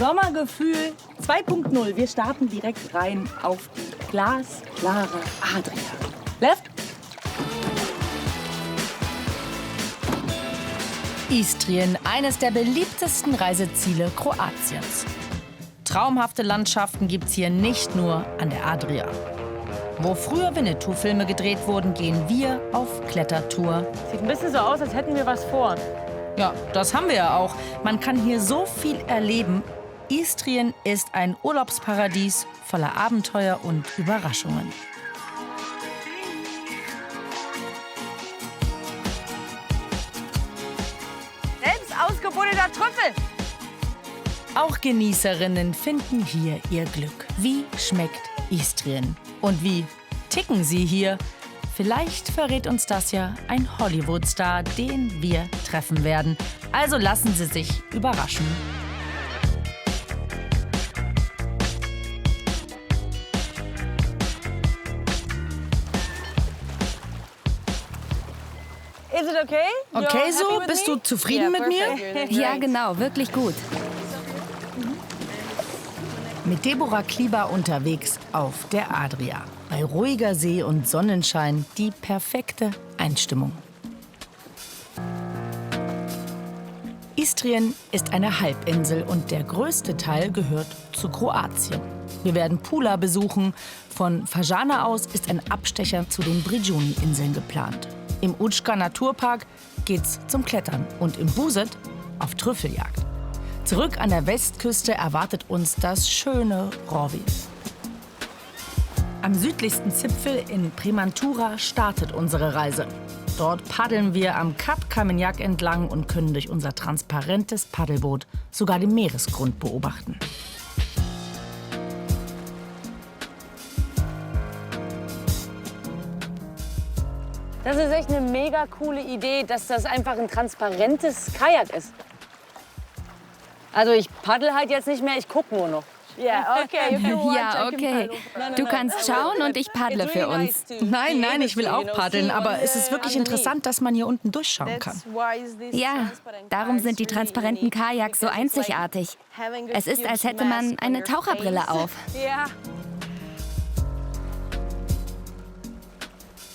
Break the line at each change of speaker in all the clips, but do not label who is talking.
Sommergefühl 2.0. Wir starten direkt rein auf die glasklare Adria. Left.
Istrien, eines der beliebtesten Reiseziele Kroatiens. Traumhafte Landschaften gibt's hier nicht nur an der Adria. Wo früher Winnetou-Filme gedreht wurden, gehen wir auf Klettertour.
Sieht ein bisschen so aus, als hätten wir was vor.
Ja, das haben wir ja auch. Man kann hier so viel erleben. Istrien ist ein Urlaubsparadies voller Abenteuer und Überraschungen.
Selbst ausgebundener Trüffel.
Auch Genießerinnen finden hier ihr Glück. Wie schmeckt Istrien? Und wie ticken sie hier? Vielleicht verrät uns das ja ein Hollywood-Star, den wir treffen werden. Also lassen Sie sich überraschen.
Is it okay?
Okay, so? Bist du zufrieden mit mir?
Ja, genau, wirklich gut.
Mit Deborah Klieber unterwegs auf der Adria. Bei ruhiger See und Sonnenschein die perfekte Einstimmung. Istrien ist eine Halbinsel und der größte Teil gehört zu Kroatien. Wir werden Pula besuchen. Von Fažana aus ist ein Abstecher zu den Brijuni-Inseln geplant. Im Učka Naturpark geht's zum Klettern und im Buset auf Trüffeljagd. Zurück an der Westküste erwartet uns das schöne Rovi. Am südlichsten Zipfel in Premantura startet unsere Reise. Dort paddeln wir am Kap Kamenjak entlang und können durch unser transparentes Paddelboot sogar den Meeresgrund beobachten.
Das ist echt eine mega coole Idee, dass das einfach ein transparentes Kajak ist. Also ich paddel halt jetzt nicht mehr, ich gucke nur noch.
Ja, okay. Du kannst schauen und ich paddle für uns.
Nein, ich will auch paddeln, aber es ist wirklich interessant, dass man hier unten durchschauen kann.
Ja, darum sind die transparenten Kajaks so einzigartig. Es ist, als hätte man eine Taucherbrille auf.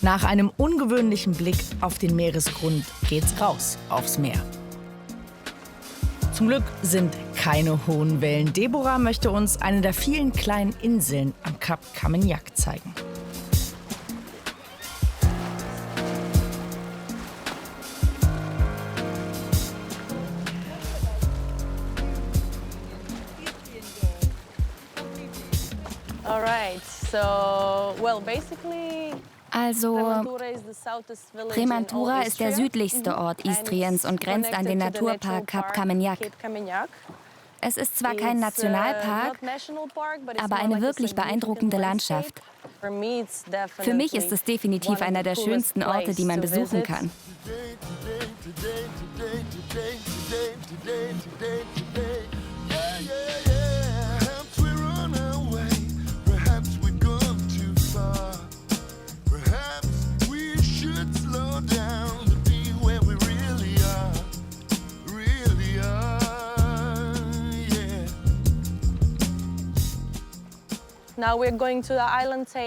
Nach einem ungewöhnlichen Blick auf den Meeresgrund geht's raus aufs Meer. Zum Glück sind keine hohen Wellen. Deborah möchte uns eine der vielen kleinen Inseln am Kap Kamenjak zeigen.
Also, Premantura ist der südlichste Ort Istriens und grenzt an den Naturpark Kap Kamenjak. Es ist zwar kein Nationalpark, aber eine wirklich beeindruckende Landschaft. Für mich ist es definitiv einer der schönsten Orte, die man besuchen kann.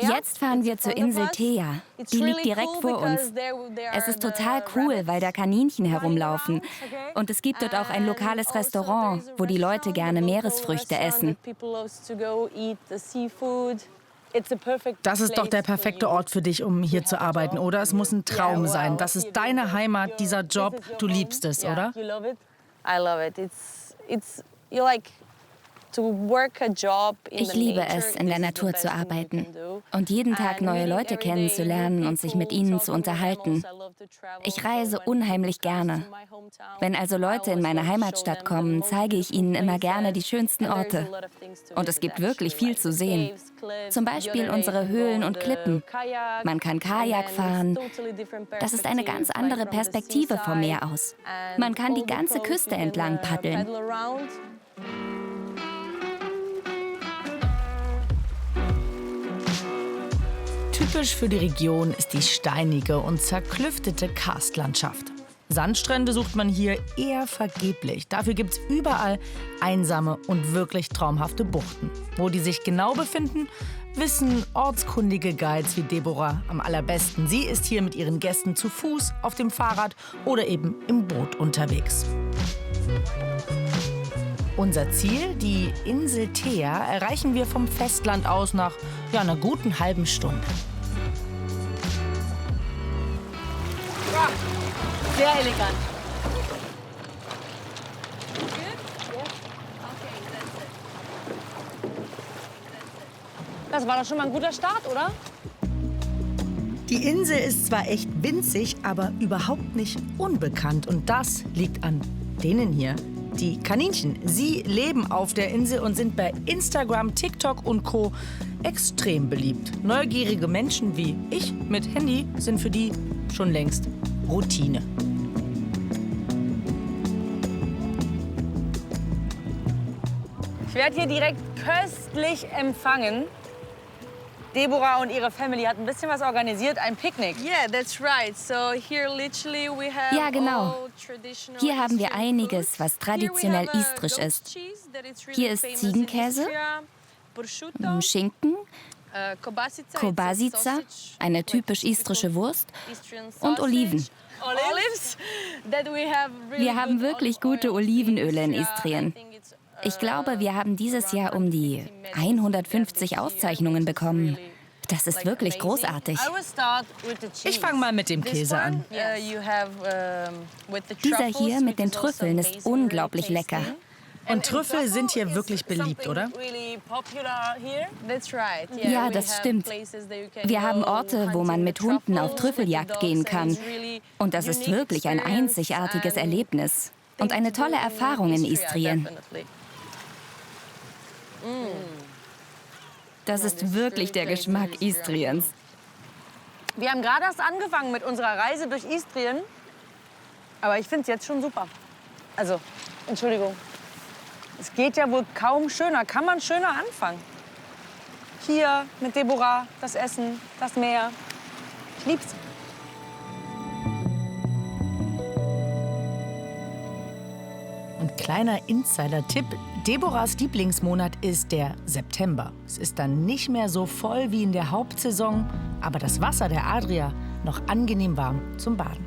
Jetzt fahren wir zur Insel Thea. Die liegt direkt vor uns. Es ist total cool, weil da Kaninchen herumlaufen. Und es gibt dort auch ein lokales Restaurant, wo die Leute gerne Meeresfrüchte essen.
Das ist doch der perfekte Ort für dich, um hier zu arbeiten, oder? Es muss ein Traum sein. Das ist deine Heimat, dieser Job. Du liebst es, oder?
Ich liebe es, in der Natur zu arbeiten und jeden Tag neue Leute kennenzulernen und sich mit ihnen zu unterhalten. Ich reise unheimlich gerne. Wenn also Leute in meine Heimatstadt kommen, zeige ich ihnen immer gerne die schönsten Orte. Und es gibt wirklich viel zu sehen. Zum Beispiel unsere Höhlen und Klippen. Man kann Kajak fahren. Das ist eine ganz andere Perspektive vom Meer aus. Man kann die ganze Küste entlang paddeln.
Typisch für die Region ist die steinige und zerklüftete Karstlandschaft. Sandstrände sucht man hier eher vergeblich. Dafür gibt's überall einsame und wirklich traumhafte Buchten. Wo die sich genau befinden, wissen ortskundige Guides wie Deborah am allerbesten. Sie ist hier mit ihren Gästen zu Fuß, auf dem Fahrrad oder eben im Boot unterwegs. Unser Ziel, die Insel Thea, erreichen wir vom Festland aus nach einer guten halben Stunde.
Ja, sehr elegant. Das war doch schon mal ein guter Start, oder?
Die Insel ist zwar echt winzig, aber überhaupt nicht unbekannt. Und das liegt an denen hier. Die Kaninchen. Sie leben auf der Insel und sind bei Instagram, TikTok und Co. extrem beliebt. Neugierige Menschen wie ich mit Handy sind für die schon längst Routine.
Ich werde hier direkt köstlich empfangen. Deborah und ihre Family hat ein bisschen was organisiert, ein Picknick.
Ja, genau. Hier haben wir einiges, was traditionell istrisch ist. Hier ist Ziegenkäse, Schinken, Kobasica, eine typisch istrische Wurst, und Oliven. Wir haben wirklich gute Olivenöle in Istrien. Ich glaube, wir haben dieses Jahr um die 150 Auszeichnungen bekommen. Das ist wirklich großartig.
Ich fange mal mit dem Käse an.
Dieser hier mit den Trüffeln ist unglaublich lecker.
Und Trüffel sind hier wirklich beliebt, oder?
Ja, das stimmt. Wir haben Orte, wo man mit Hunden auf Trüffeljagd gehen kann. Und das ist wirklich ein einzigartiges Erlebnis. Und eine tolle Erfahrung in Istrien. Das ist wirklich der Geschmack Istriens.
Wir haben gerade erst angefangen mit unserer Reise durch Istrien. Aber ich finde es jetzt schon super. Also, Entschuldigung. Es geht ja wohl kaum schöner. Kann man schöner anfangen? Hier mit Deborah, das Essen, das Meer. Ich lieb's.
Und kleiner Insider-Tipp: Deborahs Lieblingsmonat ist der September. Es ist dann nicht mehr so voll wie in der Hauptsaison, aber das Wasser der Adria noch angenehm warm zum Baden.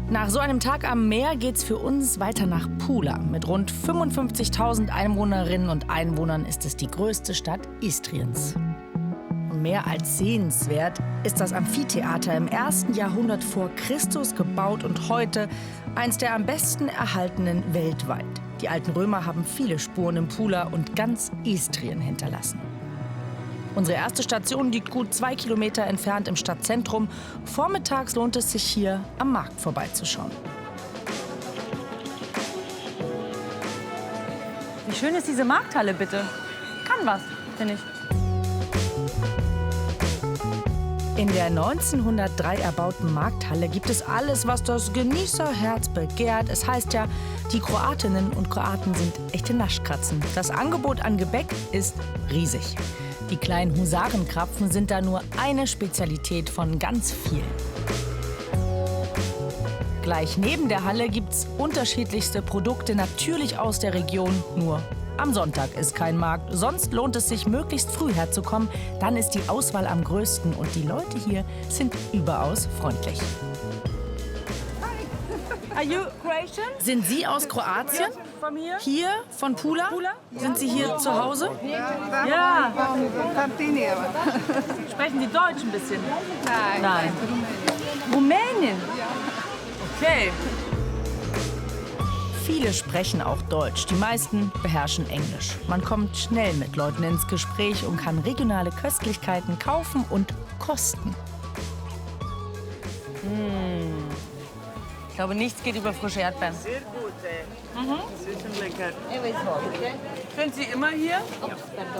Nach so einem Tag am Meer geht's für uns weiter nach Pula. Mit rund 55.000 Einwohnerinnen und Einwohnern ist es die größte Stadt Istriens. Mehr als sehenswert ist das Amphitheater im 1. Jahrhundert vor Christus gebaut und heute eins der am besten erhaltenen weltweit. Die alten Römer haben viele Spuren in Pula und ganz Istrien hinterlassen. Unsere erste Station liegt gut 2 Kilometer entfernt im Stadtzentrum. Vormittags lohnt es sich hier am Markt vorbeizuschauen.
Wie schön ist diese Markthalle, bitte? Kann was, finde ich.
In der 1903 erbauten Markthalle gibt es alles, was das Genießerherz begehrt. Es heißt ja, die Kroatinnen und Kroaten sind echte Naschkatzen. Das Angebot an Gebäck ist riesig. Die kleinen Husarenkrapfen sind da nur eine Spezialität von ganz vielen. Gleich neben der Halle gibt's unterschiedlichste Produkte, natürlich aus der Region, nur am Sonntag ist kein Markt. Sonst lohnt es sich, möglichst früh herzukommen. Dann ist die Auswahl am größten und die Leute hier sind überaus freundlich.
Are you Croatian?
Sind Sie aus Kroatien?
From here?
Hier, von Pula? Sind Sie hier zu Hause?
Ja. Sprechen Sie Deutsch ein bisschen? Nein. Rumänien? Okay.
Viele sprechen auch Deutsch, die meisten beherrschen Englisch. Man kommt schnell mit Leuten ins Gespräch und kann regionale Köstlichkeiten kaufen und kosten.
Ich glaube, nichts geht über frische Erdbeeren.
Sehr gut. Sie sind lecker.
Sind Sie immer hier?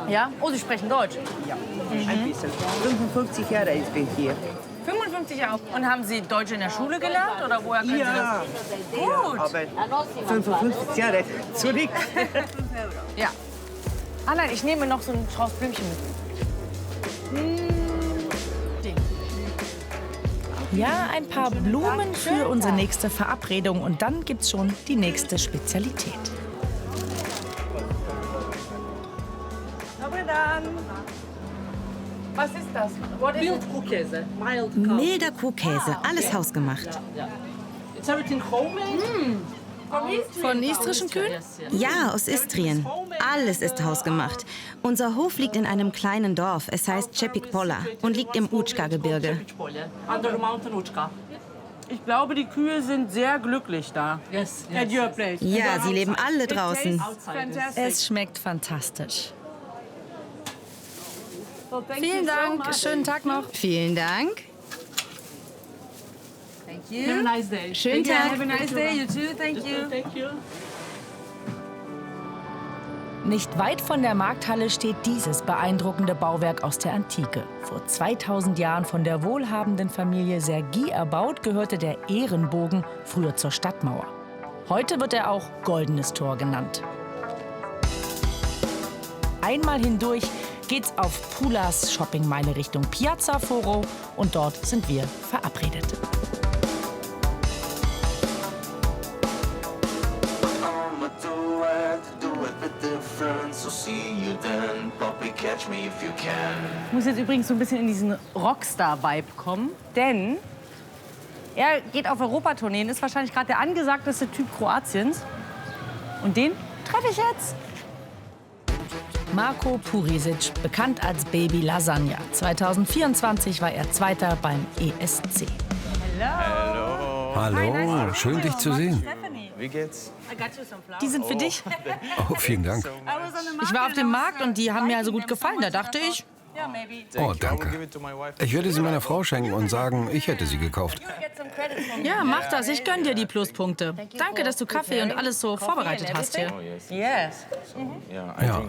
Ja. Oh, Sie sprechen Deutsch?
Ja, ein bisschen. 55 Jahre ich bin hier.
55 Jahre. Und haben Sie Deutsch in der Schule gelernt oder woher können Sie
Ja,
das? Gut.
aber 55 Jahre zurück.
Ja. Ah nein, ich nehme noch so einen Strauß Blümchen mit.
Ja, ein paar Blumen für unsere nächste Verabredung und dann gibt's schon die nächste Spezialität.
Was ist das?
Mild Kuhkäse.
Milder Kuhkäse, alles hausgemacht.
It's everything homemade.
Von istrischen Kühen?
Ja, aus Istrien. Alles ist hausgemacht. Unser Hof liegt in einem kleinen Dorf. Es heißt Čepik-Pola und liegt im Učka-Gebirge.
Under the mountain Učka.
Ich glaube, die Kühe sind sehr glücklich da.
Yes.
At your place.
Ja, sie leben alle draußen.
Es schmeckt fantastisch. Vielen Dank, schönen Tag noch.
Vielen Dank.
Have a nice day.
Schönen Tag.
Have a nice day, you too. Thank you.
Thank you.
Nicht weit von der Markthalle steht dieses beeindruckende Bauwerk aus der Antike. Vor 2000 Jahren von der wohlhabenden Familie Sergi erbaut, gehörte der Ehrenbogen früher zur Stadtmauer. Heute wird er auch Goldenes Tor genannt. Einmal hindurch geht's auf Pulas Shoppingmeile Richtung Piazza Foro und dort sind wir verabredet.
Ich muss jetzt übrigens so ein bisschen in diesen Rockstar-Vibe kommen, denn er geht auf Europatourneen, ist wahrscheinlich gerade der angesagteste Typ Kroatiens. Und den treffe ich jetzt.
Marko Purisic, bekannt als Baby Lasagna. 2024 war er Zweiter beim ESC.
Hallo, schön dich zu sehen.
Wie geht's?
Die sind für dich.
Oh, vielen Dank.
Ich war auf dem Markt und die haben mir also gut gefallen. Da dachte ich,
Oh, danke. Ich werde sie meiner Frau schenken und sagen, ich hätte sie gekauft.
ja, mach das. Ich gönn dir die Pluspunkte. Danke, dass du Kaffee und alles so vorbereitet hast hier.
Yes.
Ja,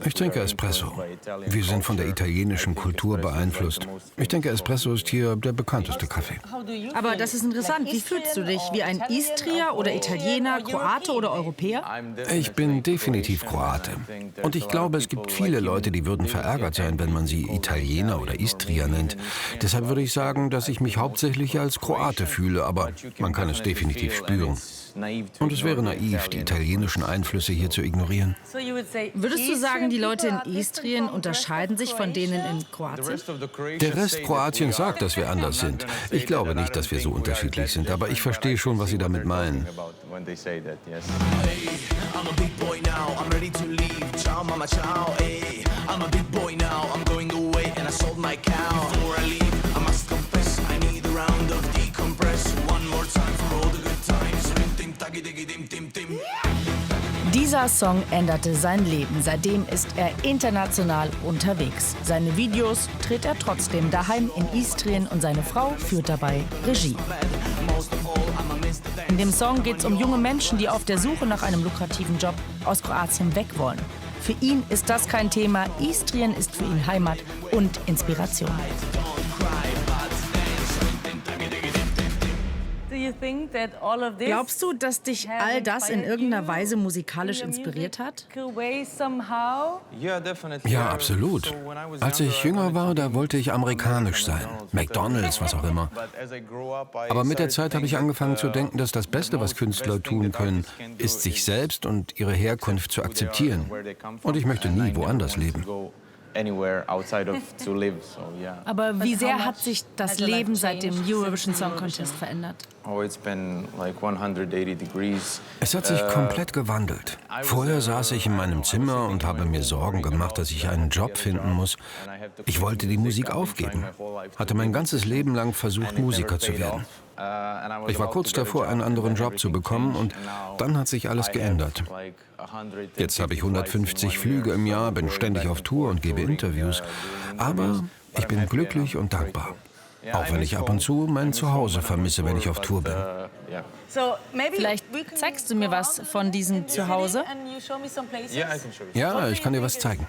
ich trinke Espresso. Wir sind von der italienischen Kultur beeinflusst. Ich denke, Espresso ist hier der bekannteste Kaffee.
Aber das ist interessant. Wie fühlst du dich? Wie ein Istrier oder Italiener, Kroate oder Europäer?
Ich bin definitiv Kroate. Und ich glaube, es gibt viele Leute, die würden verärgert sein, wenn man sie Italiener oder Istrier nennt. Deshalb würde ich sagen, dass ich mich hauptsächlich als Kroate fühle, aber man kann es definitiv spüren. Und es wäre naiv, die italienischen Einflüsse hier zu ignorieren.
Würdest du sagen, die Leute in Istrien unterscheiden sich von denen in Kroatien?
Der Rest Kroatiens sagt, dass wir anders sind. Ich glaube nicht, dass wir so unterschiedlich sind, aber ich verstehe schon, was sie damit meinen.
Dieser Song änderte sein Leben. Seitdem ist er international unterwegs. Seine Videos dreht er trotzdem daheim in Istrien und seine Frau führt dabei Regie. In dem Song geht es um junge Menschen, die auf der Suche nach einem lukrativen Job aus Kroatien weg wollen. Für ihn ist das kein Thema. Istrien ist für ihn Heimat und Inspiration. Glaubst du, dass dich all das in irgendeiner Weise musikalisch inspiriert hat?
Ja, absolut. Als ich jünger war, da wollte ich amerikanisch sein. McDonald's, was auch immer. Aber mit der Zeit habe ich angefangen zu denken, dass das Beste, was Künstler tun können, ist, sich selbst und ihre Herkunft zu akzeptieren. Und ich möchte nie woanders leben.
Aber wie sehr hat sich das Leben seit dem Eurovision Song Contest verändert?
Es hat sich komplett gewandelt. Vorher saß ich in meinem Zimmer und habe mir Sorgen gemacht, dass ich einen Job finden muss. Ich wollte die Musik aufgeben. Hatte mein ganzes Leben lang versucht, Musiker zu werden. Ich war kurz davor, einen anderen Job zu bekommen und dann hat sich alles geändert. Jetzt habe ich 150 Flüge im Jahr, bin ständig auf Tour und gebe Interviews. Aber ich bin glücklich und dankbar. Auch wenn ich ab und zu mein Zuhause vermisse, wenn ich auf Tour bin.
Vielleicht zeigst du mir was von diesem Zuhause?
Ja, ich kann dir was zeigen.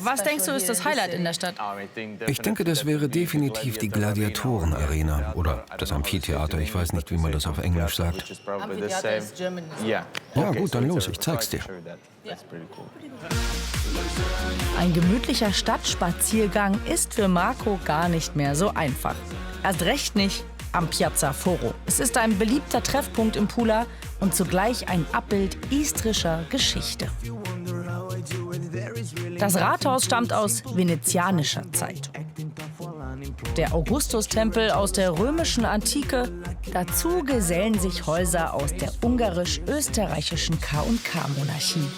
Was denkst du, ist das Highlight in der Stadt?
Ich denke, das wäre definitiv die Gladiatoren-Arena oder das Amphitheater. Ich weiß nicht, wie man das auf Englisch sagt. Ja, gut, dann los, ich zeig's dir.
Ein gemütlicher Stadtspaziergang ist für Marko gar nicht mehr so einfach. Erst recht nicht am Piazza Foro. Es ist ein beliebter Treffpunkt im Pula und zugleich ein Abbild istrischer Geschichte. Das Rathaus stammt aus venezianischer Zeit. Der Augustustempel aus der römischen Antike. Dazu gesellen sich Häuser aus der ungarisch-österreichischen K&K-Monarchie.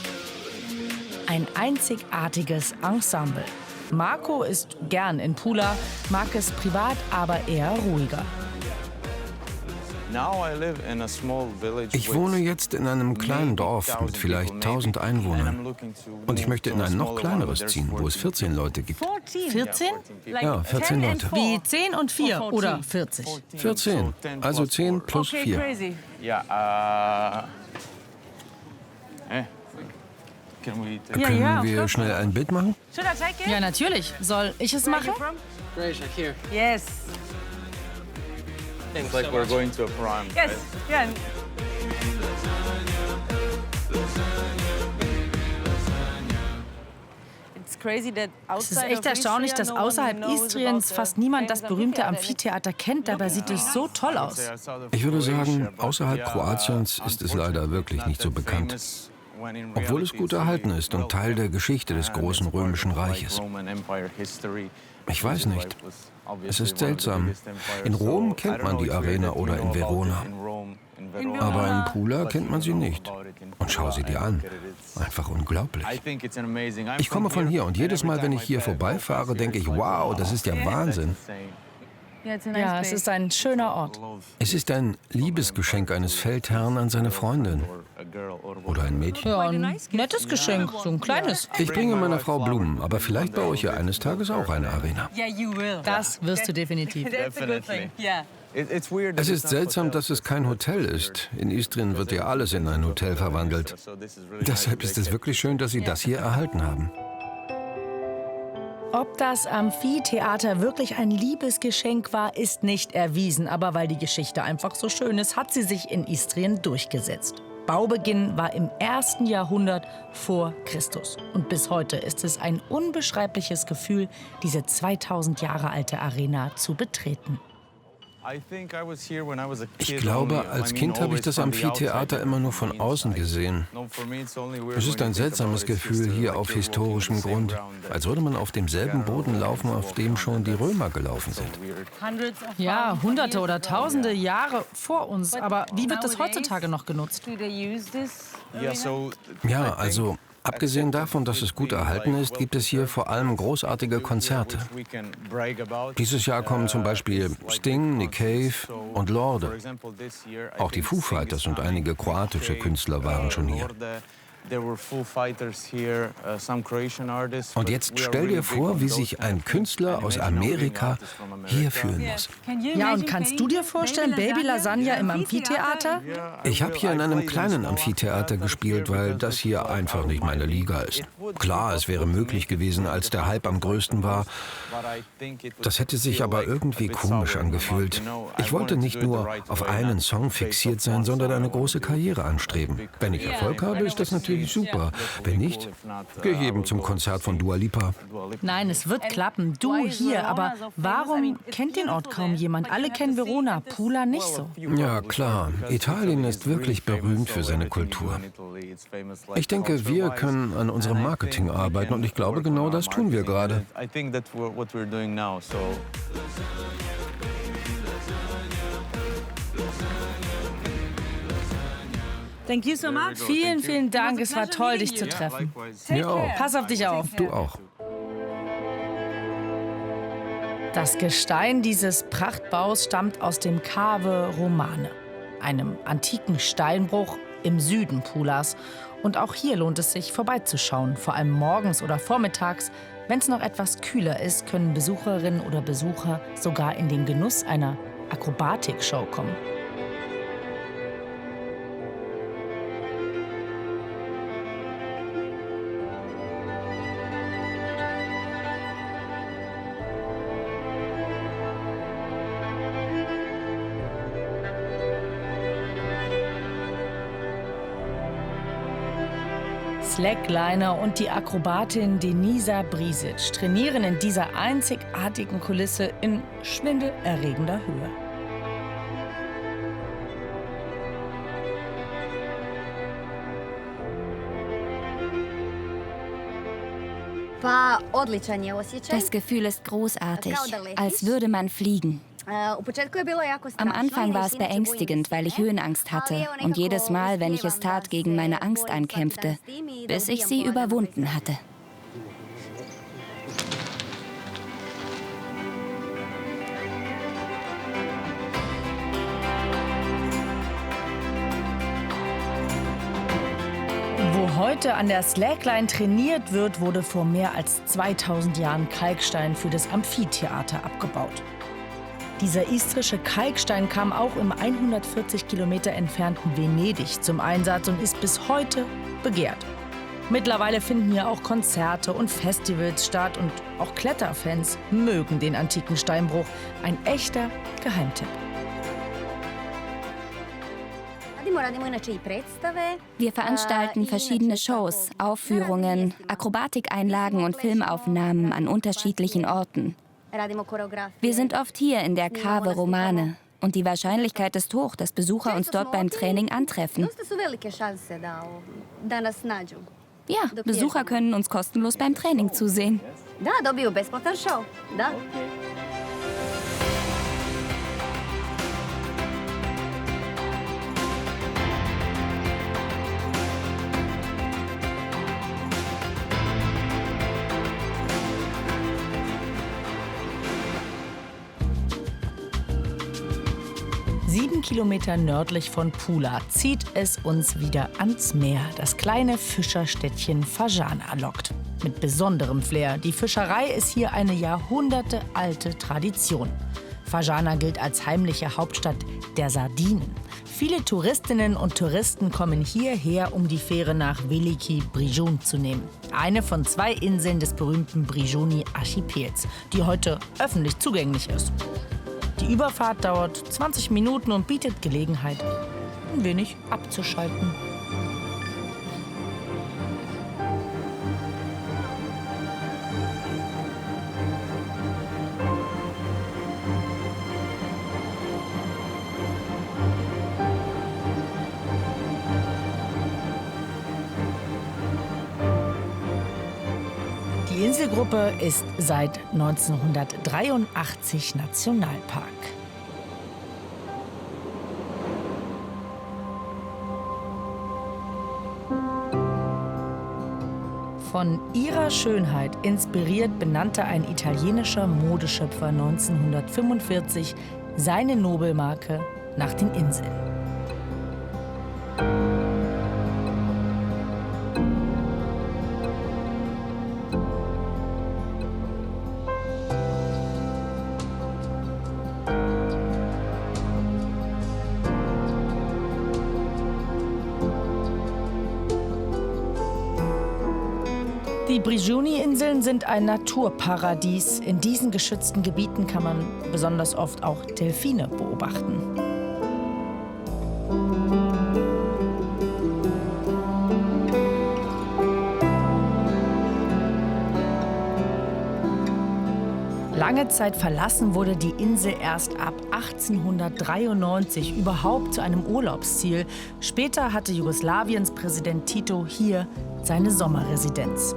Ein einzigartiges Ensemble. Marco ist gern in Pula, mag es privat aber eher ruhiger.
Ich wohne jetzt in einem kleinen Dorf mit vielleicht 1000 Einwohnern. Und ich möchte in ein noch kleineres ziehen, wo es 14 Leute gibt.
14?
Ja, 14 Leute.
Wie 10 und 4 oder 40?
14, also 10 plus 4.
Crazy.
Können wir schnell ein Bild machen?
Should I take it?
Ja, natürlich. Soll ich es machen?
Yes.
Seems like we're going to a prom.
Yes. Yeah.
Es ist echt erstaunlich, dass außerhalb Istriens fast niemand das berühmte Amphitheater kennt. Dabei sieht es so toll aus.
Ich würde sagen, außerhalb Kroatiens ist es leider wirklich nicht so bekannt. Obwohl es gut erhalten ist und Teil der Geschichte des großen römischen Reiches. Ich weiß nicht. Es ist seltsam. In Rom kennt man die Arena oder in Verona. Aber in Pula kennt man sie nicht. Und schau sie dir an. Einfach unglaublich. Ich komme von hier und jedes Mal, wenn ich hier vorbeifahre, denke ich, wow, das ist ja Wahnsinn.
Ja, es ist ein schöner Ort.
Es ist ein Liebesgeschenk eines Feldherrn an seine Freundin. Oder ein Mädchen.
Ja, ein nettes Geschenk, so ein kleines.
Ich bringe meiner Frau Blumen, aber vielleicht baue ich ja eines Tages auch eine Arena.
Das wirst du definitiv.
Es ist seltsam, dass es kein Hotel ist. In Istrien wird ja alles in ein Hotel verwandelt. Deshalb ist es wirklich schön, dass Sie das hier erhalten haben.
Ob das Amphitheater wirklich ein Liebesgeschenk war, ist nicht erwiesen. Aber weil die Geschichte einfach so schön ist, hat sie sich in Istrien durchgesetzt. Baubeginn war im 1. Jahrhundert vor Christus. Und bis heute ist es ein unbeschreibliches Gefühl, diese 2000 Jahre alte Arena zu betreten.
Ich glaube, als Kind habe ich das Amphitheater immer nur von außen gesehen. Es ist ein seltsames Gefühl hier auf historischem Grund, als würde man auf demselben Boden laufen, auf dem schon die Römer gelaufen sind.
Ja, Hunderte oder Tausende Jahre vor uns. Aber wie wird das heutzutage noch genutzt?
Ja, also abgesehen davon, dass es gut erhalten ist, gibt es hier vor allem großartige Konzerte. Dieses Jahr kommen zum Beispiel Sting, Nick Cave und Lorde. Auch die Foo Fighters und einige kroatische Künstler waren schon hier. Und jetzt stell dir vor, wie sich ein Künstler aus Amerika hier fühlen muss.
Ja, und kannst du dir vorstellen, Baby Lasagna im Amphitheater?
Ich habe hier in einem kleinen Amphitheater gespielt, weil das hier einfach nicht meine Liga ist. Klar, es wäre möglich gewesen, als der Hype am größten war. Das hätte sich aber irgendwie komisch angefühlt. Ich wollte nicht nur auf einen Song fixiert sein, sondern eine große Karriere anstreben. Wenn ich Erfolg habe, ist das natürlich super. Wenn nicht, gehe ich eben zum Konzert von Dua Lipa.
Nein, es wird klappen. Du hier. Aber warum kennt den Ort kaum jemand? Alle kennen Verona, Pula nicht so.
Ja, klar. Italien ist wirklich berühmt für seine Kultur. Ich denke, wir können an unserem Marketing arbeiten und ich glaube, genau das tun wir gerade.
Thank you so much.
Vielen, vielen Dank. Es war toll, dich zu treffen.
Mir auch.
Pass auf dich auf.
Du auch.
Das Gestein dieses Prachtbaus stammt aus dem Cave Romane, einem antiken Steinbruch im Süden Pulas. Und auch hier lohnt es sich, vorbeizuschauen, vor allem morgens oder vormittags. Wenn es noch etwas kühler ist, können Besucherinnen oder Besucher sogar in den Genuss einer Akrobatikshow kommen. Slackliner und die Akrobatin Denisa Brisic trainieren in dieser einzigartigen Kulisse in schwindelerregender Höhe.
Das Gefühl ist großartig, als würde man fliegen. Am Anfang war es beängstigend, weil ich Höhenangst hatte und jedes Mal, wenn ich es tat, gegen meine Angst ankämpfte, bis ich sie überwunden hatte.
Wo heute an der Slackline trainiert wird, wurde vor mehr als 2000 Jahren Kalkstein für das Amphitheater abgebaut. Dieser istrische Kalkstein kam auch im 140 Kilometer entfernten Venedig zum Einsatz und ist bis heute begehrt. Mittlerweile finden hier auch Konzerte und Festivals statt und auch Kletterfans mögen den antiken Steinbruch. Ein echter Geheimtipp.
Wir veranstalten verschiedene Shows, Aufführungen, Akrobatikeinlagen und Filmaufnahmen an unterschiedlichen Orten. Wir sind oft hier in der Cave Romane und die Wahrscheinlichkeit ist hoch, dass Besucher uns dort beim Training antreffen. Ja, Besucher können uns kostenlos beim Training zusehen.
Sieben Kilometer nördlich von Pula zieht es uns wieder ans Meer. Das kleine Fischerstädtchen Fajana lockt. Mit besonderem Flair. Die Fischerei ist hier eine jahrhundertealte Tradition. Fajana gilt als heimliche Hauptstadt der Sardinen. Viele Touristinnen und Touristen kommen hierher, um die Fähre nach Veliki Brižun zu nehmen. Eine von 2 Inseln des berühmten Brižuni-Archipels, die heute öffentlich zugänglich ist. Die Überfahrt dauert 20 Minuten und bietet Gelegenheit, ein wenig abzuschalten. Die Inselgruppe ist seit 1983 Nationalpark. Von ihrer Schönheit inspiriert benannte ein italienischer Modeschöpfer 1945 seine Nobelmarke nach den Inseln. Die Brižuni-Inseln sind ein Naturparadies. In diesen geschützten Gebieten kann man besonders oft auch Delfine beobachten. Lange Zeit verlassen wurde die Insel erst ab 1893 überhaupt zu einem Urlaubsziel. Später hatte Jugoslawiens Präsident Tito hier seine Sommerresidenz.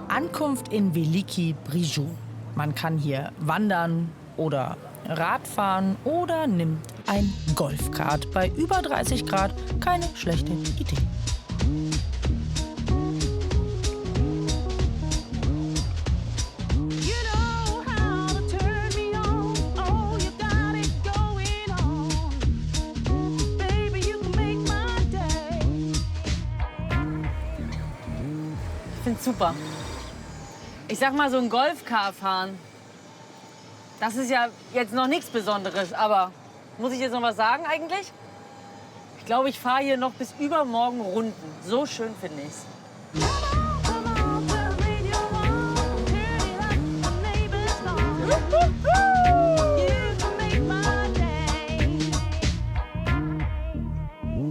Ankunft in Veliki Brižun. Man kann hier wandern oder Radfahren oder nimmt ein Golfkart. Bei über 30 Grad keine schlechte Idee.
Ich find's super. Ich sag mal, so ein Golfcar fahren, das ist ja jetzt noch nichts Besonderes. Aber muss ich jetzt noch was sagen eigentlich? Ich glaube, ich fahre hier noch bis übermorgen Runden. So schön finde ich's.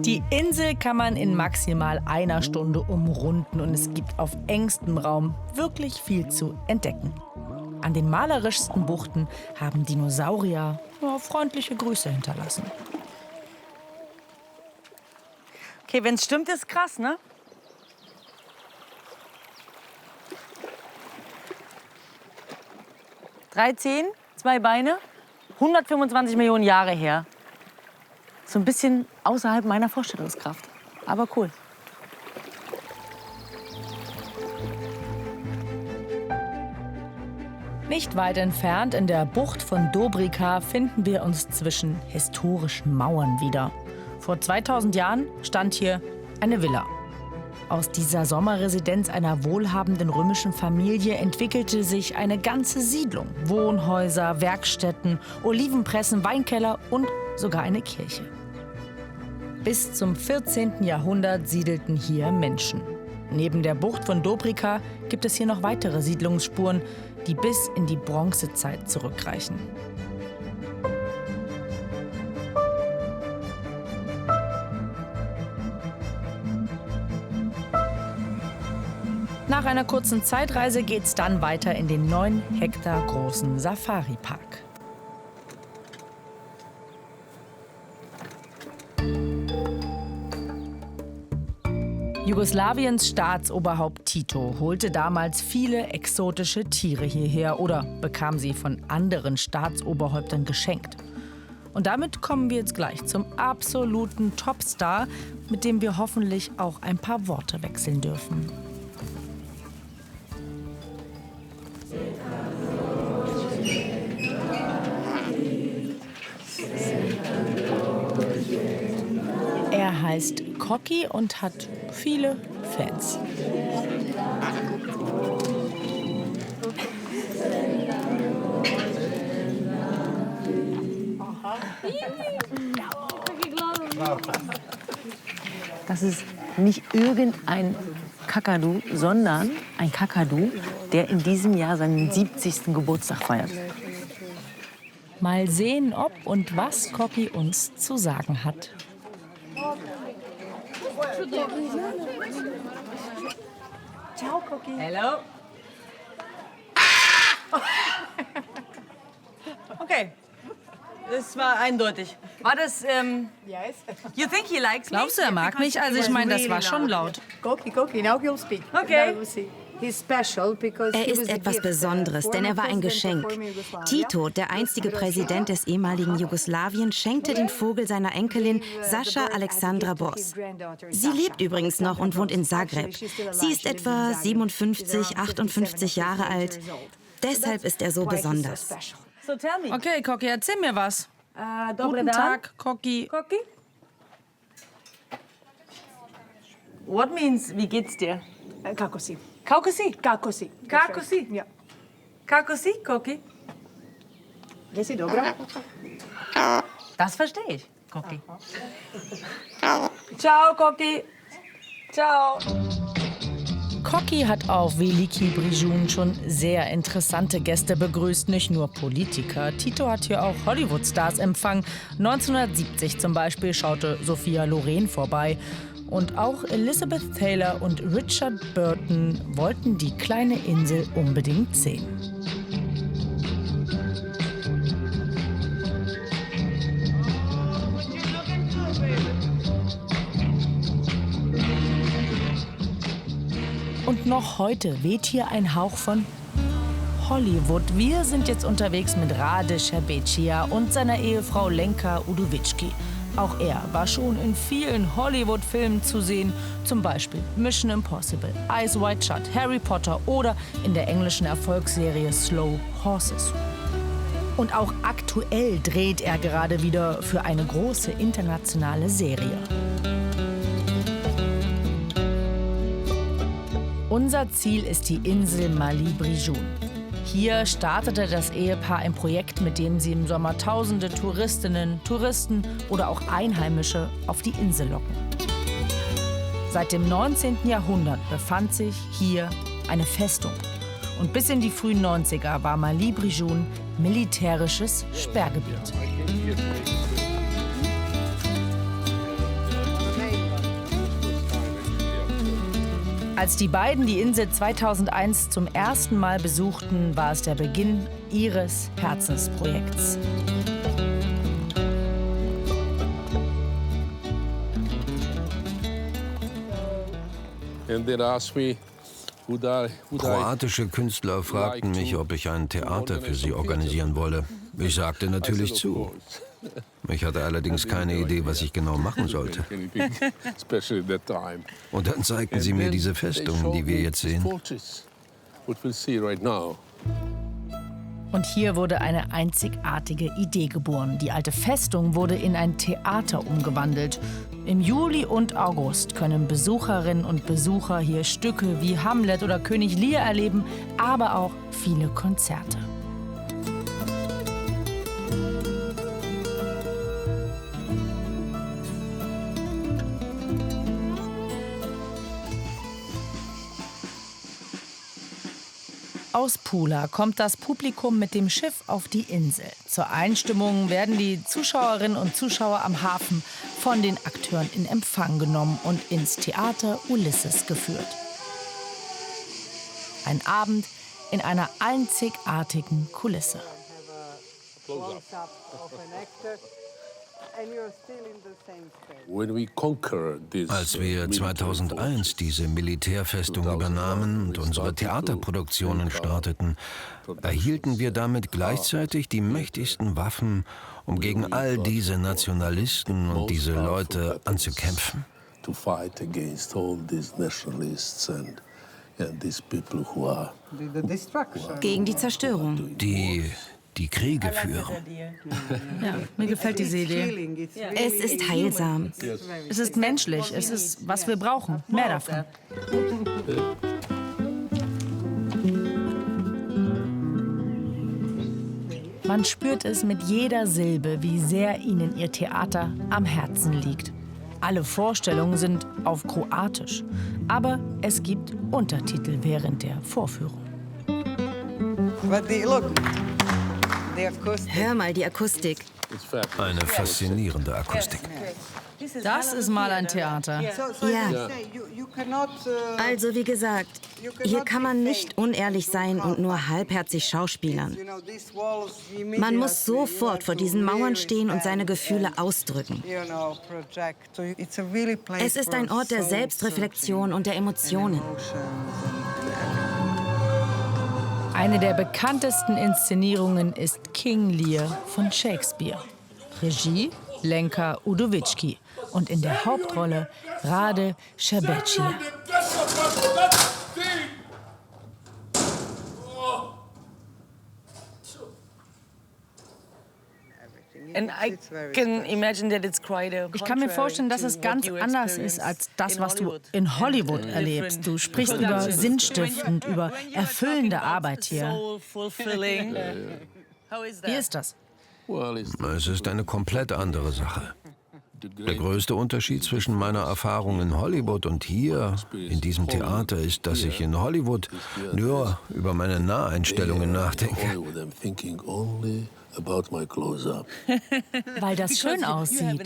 Die Insel kann man in maximal einer Stunde umrunden und es gibt auf engstem Raum wirklich viel zu entdecken. An den malerischsten Buchten haben Dinosaurier freundliche Grüße hinterlassen.
Okay, wenn es stimmt, ist krass, ne? Drei Zehen, 2 Beine, 125 Millionen Jahre her. So ein bisschen außerhalb meiner Vorstellungskraft. Aber cool.
Nicht weit entfernt in der Bucht von Dobrica finden wir uns zwischen historischen Mauern wieder. Vor 2000 Jahren stand hier eine Villa. Aus dieser Sommerresidenz einer wohlhabenden römischen Familie entwickelte sich eine ganze Siedlung. Wohnhäuser, Werkstätten, Olivenpressen, Weinkeller und sogar eine Kirche. Bis zum 14. Jahrhundert siedelten hier Menschen. Neben der Bucht von Dobrica gibt es hier noch weitere Siedlungsspuren, die bis in die Bronzezeit zurückreichen. Nach einer kurzen Zeitreise geht's dann weiter in den 9 Hektar großen Safari-Park. Jugoslawiens Staatsoberhaupt Tito holte damals viele exotische Tiere hierher oder bekam sie von anderen Staatsoberhäuptern geschenkt. Und damit kommen wir jetzt gleich zum absoluten Topstar, mit dem wir hoffentlich auch ein paar Worte wechseln dürfen. Er heißt Koki und hat viele Fans.
Das ist nicht irgendein Kakadu, sondern ein Kakadu, der in diesem Jahr seinen 70. Geburtstag feiert.
Mal sehen, ob und was Koki uns zu sagen hat.
Ciao, Koki. Hello. Okay, das war eindeutig. War das, you think he likes me?
Glaubst du, er mag mich? Also ich meine, das war schon laut.
Koki, now he'll speak.
Okay.
Er ist etwas Besonderes, denn er war ein Geschenk. Tito, der einstige Präsident des ehemaligen Jugoslawien, schenkte den Vogel seiner Enkelin Sascha Alexandra Bos. Sie lebt übrigens noch und wohnt in Zagreb. Sie ist etwa 57, 58 Jahre alt. Deshalb ist er so besonders.
So tell me.
Okay, Koki, erzähl mir was.
Guten
Tag, Koki.
Koki? What means, wie geht's dir?
Kako-si.
Kaukosi?
Kako-si.
Kako-si?
Ja.
Kako-si, Koki?
Jesi dobra?
Das verstehe ich, Koki. Ciao, Koki. Ciao.
Koki hat auf Veliki Brijun schon sehr interessante Gäste begrüßt, nicht nur Politiker. Tito hat hier auch Hollywood-Stars empfangen. 1970 zum Beispiel schaute Sophia Loren vorbei. Und auch Elizabeth Taylor und Richard Burton wollten die kleine Insel unbedingt sehen. Und noch heute weht hier ein Hauch von Hollywood. Wir sind jetzt unterwegs mit Rade Šerbedžija und seiner Ehefrau Lenka Udovicki. Auch er war schon in vielen Hollywood-Filmen zu sehen, zum Beispiel Mission Impossible, Eyes Wide Shut, Harry Potter oder in der englischen Erfolgsserie Slow Horses. Und auch aktuell dreht er gerade wieder für eine große internationale Serie. Unser Ziel ist die Insel Mali Brijun. Hier startete das Ehepaar ein Projekt, mit dem sie im Sommer tausende Touristinnen, Touristen oder auch Einheimische auf die Insel locken. Seit dem 19. Jahrhundert befand sich hier eine Festung. Und bis in die frühen 90er war Mali Brijun militärisches Sperrgebiet. Als die beiden die Insel 2001 zum ersten Mal besuchten, war es der Beginn ihres Herzensprojekts.
Kroatische Künstler fragten mich, ob ich ein Theater für sie organisieren wolle. Ich sagte natürlich zu. Ich hatte allerdings keine Idee, was ich genau machen sollte. Und dann zeigten sie mir diese Festung, die wir jetzt sehen.
Und hier wurde eine einzigartige Idee geboren. Die alte Festung wurde in ein Theater umgewandelt. Im Juli und August können Besucherinnen und Besucher hier Stücke wie Hamlet oder König Lear erleben, aber auch viele Konzerte. Aus Pula kommt das Publikum mit dem Schiff auf die Insel. Zur Einstimmung werden die Zuschauerinnen und Zuschauer am Hafen von den Akteuren in Empfang genommen und ins Theater Ulysses geführt. Ein Abend in einer einzigartigen Kulisse.
Als wir 2001 diese Militärfestung übernahmen und unsere Theaterproduktionen starteten, erhielten wir damit gleichzeitig die mächtigsten Waffen, um gegen all diese Nationalisten und diese Leute anzukämpfen.
Gegen die Zerstörung.
Die Kriege führen.
Ja, mir gefällt diese Idee.
Es ist heilsam.
Es ist menschlich, es ist, was wir brauchen. Mehr davon. Man spürt es mit jeder Silbe, wie sehr ihnen ihr Theater am Herzen liegt. Alle Vorstellungen sind auf Kroatisch, aber es gibt Untertitel während der Vorführung.
Hör mal die Akustik.
Eine faszinierende Akustik.
Das ist mal ein Theater.
Ja. Also wie gesagt, hier kann man nicht unehrlich sein und nur halbherzig schauspielern. Man muss sofort vor diesen Mauern stehen und seine Gefühle ausdrücken. Es ist ein Ort der Selbstreflexion und der Emotionen.
Eine der bekanntesten Inszenierungen ist King Lear von Shakespeare. Regie Lenka Udovički und in der Hauptrolle Rade Šerbedžija. Ich kann mir vorstellen, dass es ganz anders ist als das, was du in Hollywood erlebst. Du sprichst über sinnstiftend, über erfüllende Arbeit hier. Wie ist das?
Es ist eine komplett andere Sache. Der größte Unterschied zwischen meiner Erfahrung in Hollywood und hier, in diesem Theater, ist, dass ich in Hollywood nur über meine Naheinstellungen nachdenke.
Weil das schön aussieht.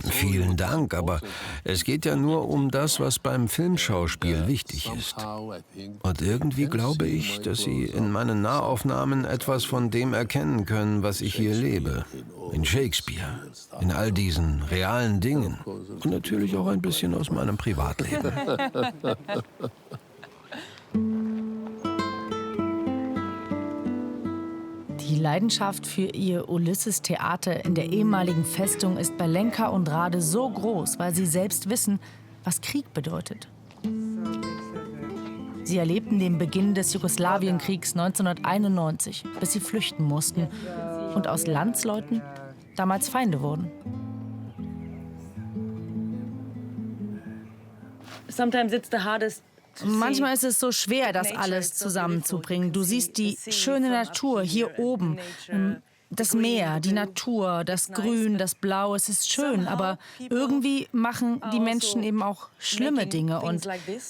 Vielen Dank, aber es geht ja nur um das, was beim Filmschauspiel wichtig ist. Und irgendwie glaube ich, dass Sie in meinen Nahaufnahmen etwas von dem erkennen können, was ich hier lebe. In Shakespeare, in all diesen realen Dingen und natürlich auch ein bisschen aus meinem Privatleben.
Die Leidenschaft für ihr Ulysses-Theater in der ehemaligen Festung ist bei Lenka und Rade so groß, weil sie selbst wissen, was Krieg bedeutet. Sie erlebten den Beginn des Jugoslawienkriegs 1991, bis sie flüchten mussten und aus Landsleuten damals Feinde wurden. Manchmal ist es so schwer, das alles zusammenzubringen. Du siehst die schöne Natur hier oben, das Meer, die Natur, das Grün, das Blau. Es ist schön, aber irgendwie machen die Menschen eben auch schlimme Dinge und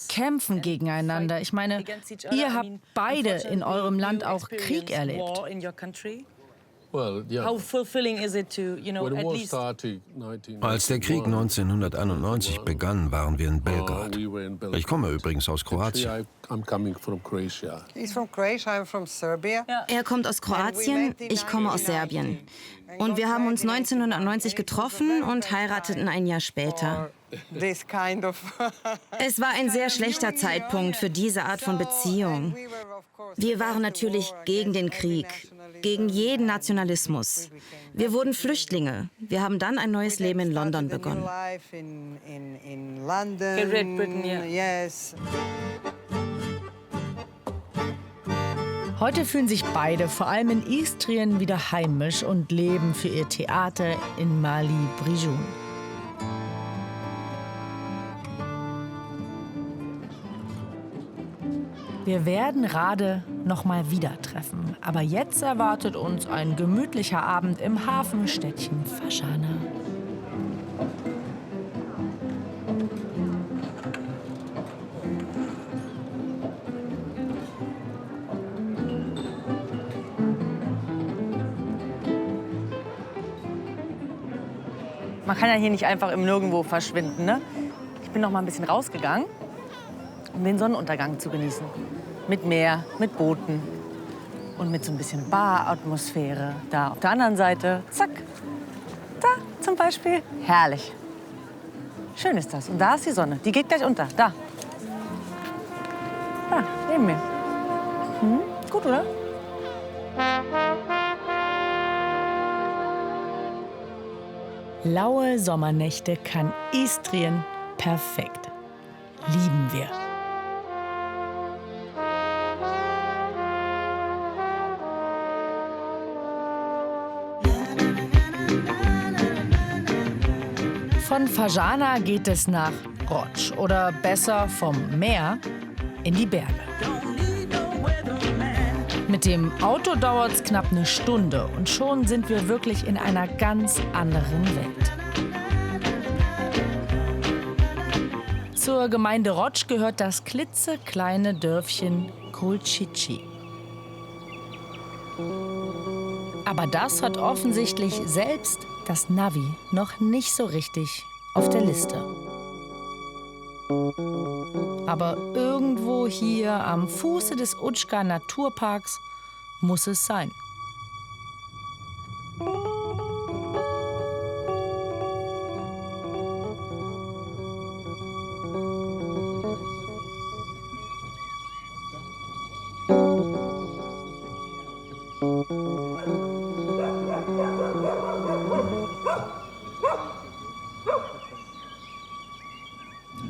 kämpfen gegeneinander. Ich meine, ihr habt beide in eurem Land auch Krieg erlebt.
How fulfilling is it to, at least...
Als der Krieg 1991 begann, waren wir in Belgrad. Ich komme übrigens aus Kroatien.
Er kommt aus Kroatien, ich komme aus Serbien. Und wir haben uns 1990 getroffen und heirateten ein Jahr später. Es war ein sehr schlechter Zeitpunkt für diese Art von Beziehung. Wir waren natürlich gegen den Krieg, gegen jeden Nationalismus. Wir wurden Flüchtlinge. Wir haben dann ein neues Leben in London begonnen.
Great Britain, ja.
Heute fühlen sich beide, vor allem in Istrien, wieder heimisch und leben für ihr Theater in Mali Brijun. Wir werden Rade noch mal wieder treffen, aber jetzt erwartet uns ein gemütlicher Abend im Hafenstädtchen Fashana.
Man kann ja hier nicht einfach im Nirgendwo verschwinden, ne? Ich bin noch mal ein bisschen rausgegangen, um den Sonnenuntergang zu genießen. Mit Meer, mit Booten und mit so ein bisschen Bar-Atmosphäre. Da auf der anderen Seite, zack, da zum Beispiel, herrlich. Schön ist das. Und da ist die Sonne, die geht gleich unter, da. Da, neben mir. Gut, oder?
Laue Sommernächte kann Istrien perfekt. Lieben wir. Von Fashana geht es nach Roch oder besser vom Meer in die Berge. Mit dem Auto dauert es knapp eine Stunde und schon sind wir wirklich in einer ganz anderen Welt. Zur Gemeinde Roch gehört das klitzekleine Dörfchen Kulčići. Aber das hat offensichtlich selbst das Navi noch nicht so richtig auf der Liste. Aber irgendwo hier am Fuße des Učka Naturparks muss es sein.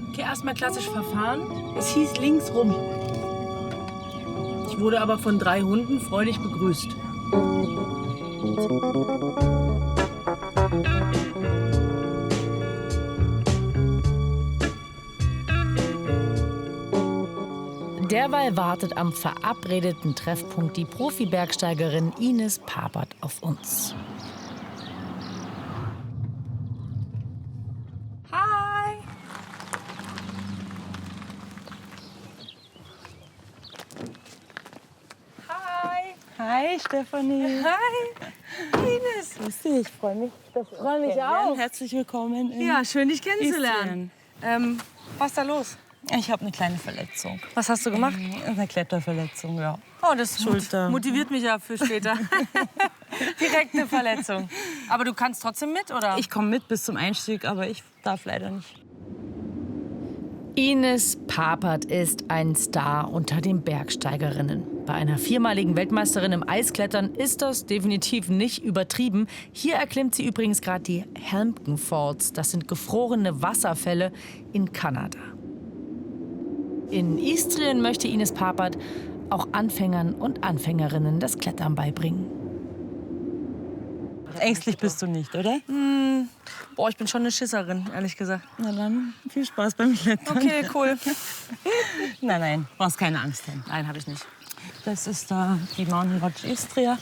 Okay, erstmal klassisch verfahren. Es hieß links rum. Ich wurde aber von 3 Hunden freudig begrüßt. Derweil wartet am verabredeten Treffpunkt die Profi-Bergsteigerin Ines Papert auf uns.
Hi! Hi! Hi, Stefanie! Hi! Ines!
Grüß dich, ich freue mich.
Ich freue mich auch.
Herzlich willkommen in
Ja, schön, dich kennenzulernen. Was ist da los?
Ich habe eine kleine Verletzung.
Was hast du gemacht?
Eine Kletterverletzung, ja.
Oh, das
Schulter.
motiviert mich ja für später. Direkte Verletzung. Aber du kannst trotzdem mit, oder?
Ich komme mit bis zum Einstieg, aber ich darf leider nicht.
Ines Papert ist ein Star unter den Bergsteigerinnen. Bei einer 4-maligen Weltmeisterin im Eisklettern ist das definitiv nicht übertrieben. Hier erklimmt sie übrigens gerade die Hampton Falls. Das sind gefrorene Wasserfälle in Kanada. In Istrien möchte Ines Papert auch Anfängern und Anfängerinnen das Klettern beibringen.
Ängstlich bist du nicht, oder?
Boah, ich bin schon eine Schisserin, ehrlich gesagt.
Na dann, viel Spaß beim Klettern.
Okay, cool.
Nein, brauchst keine Angst haben.
Nein, habe ich nicht.
Das ist da die Mountain Lodge Istria.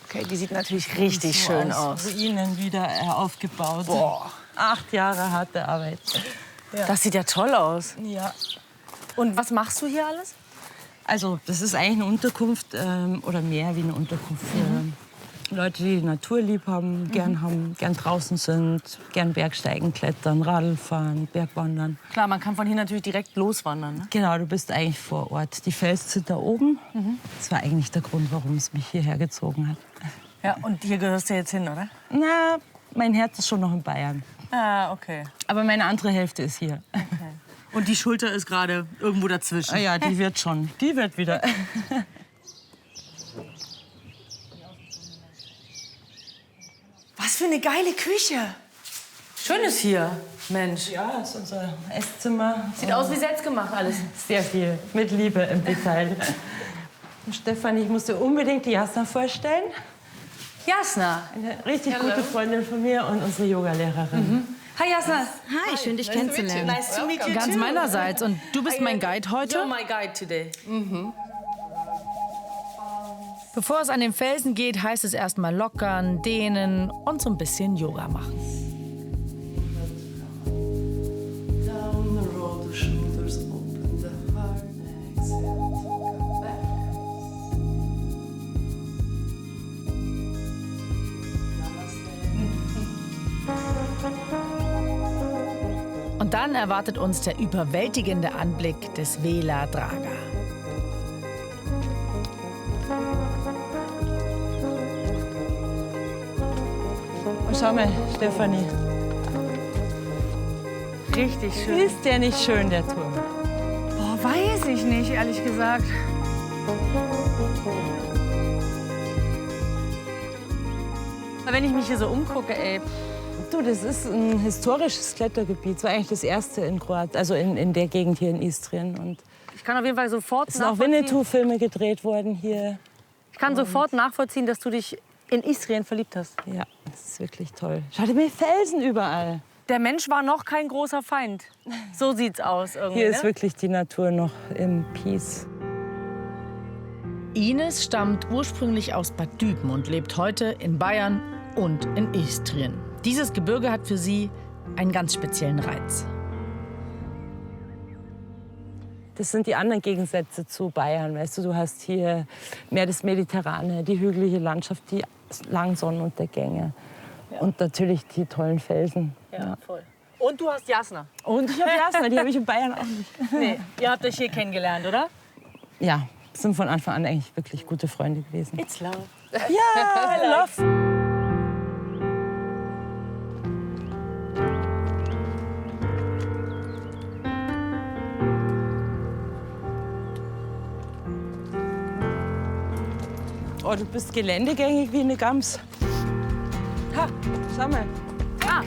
Okay, die sieht natürlich richtig schön aus.
Ruinen wieder aufgebaut.
Boah.
8 Jahre harte Arbeit. Ja.
Das sieht ja toll aus.
Ja.
Und was machst du hier alles?
Also das ist eigentlich eine Unterkunft oder mehr wie eine Unterkunft für Leute, die Natur lieb haben, gern draußen sind, gern Bergsteigen, klettern, Radl fahren, Bergwandern.
Klar, man kann von hier natürlich direkt loswandern. Ne?
Genau, du bist eigentlich vor Ort. Die Felsen sind da oben. Das war eigentlich der Grund, warum es mich hierher gezogen hat.
Ja, und hier gehörst du jetzt hin, oder?
Na, mein Herz ist schon noch in Bayern.
Ah, okay.
Aber meine andere Hälfte ist hier.
Okay. Und die Schulter ist gerade irgendwo dazwischen.
Ah ja, die wird schon. Die wird wieder.
Was für eine geile Küche. Schön ist hier, Mensch.
Ja, das ist unser Esszimmer.
Sieht aus wie selbstgemacht alles.
Sehr viel, mit Liebe im Detail. Und Stefanie, ich muss dir unbedingt die Jasna vorstellen.
Jasna.
Eine richtig gute Freundin von mir und unsere Yogalehrerin.
Hi, Jasna.
Hi, schön dich kennenzulernen.
Nice to meet you
Ganz
too.
meinerseits. Und du bist mein Guide heute?
You're my guide today.
Bevor es an den Felsen geht, heißt es erstmal lockern, dehnen und so ein bisschen Yoga machen. Und dann erwartet uns der überwältigende Anblick des Vela Draga.
Schau mal, Stefanie.
Richtig schön.
Ist der nicht schön, der Turm?
Boah, weiß ich nicht, ehrlich gesagt. Aber wenn ich mich hier so umgucke, ey.
Du, das ist ein historisches Klettergebiet. Das war eigentlich das erste in Kroatien, also in der Gegend hier in Istrien. Und
Ich kann auf jeden Fall sofort
es sind auch Winnetou-Filme gedreht worden hier.
Ich kann sofort nachvollziehen, dass du dich in Istrien verliebt hast.
Ja, das ist wirklich toll. Schau dir mal Felsen überall.
Der Mensch war noch kein großer Feind. So sieht's aus irgendwie.
Hier ist
Ne?
wirklich die Natur noch im Peace.
Ines stammt ursprünglich aus Bad Düben und lebt heute in Bayern und in Istrien. Dieses Gebirge hat für sie einen ganz speziellen Reiz.
Das sind die anderen Gegensätze zu Bayern. Weißt du, du hast hier mehr das Mediterrane, die hügelige Landschaft, die langen Sonnenuntergänge und natürlich die tollen Felsen.
Ja, voll. Und du hast Jasna.
Und ich habe Jasna, die habe ich in Bayern auch nicht.
Nee, ihr habt euch hier kennengelernt, oder?
Ja, sind von Anfang an eigentlich wirklich gute Freunde gewesen.
It's love.
Ja, love. Oh, du bist geländegängig wie eine Gams. Ha, schau mal.
Ah,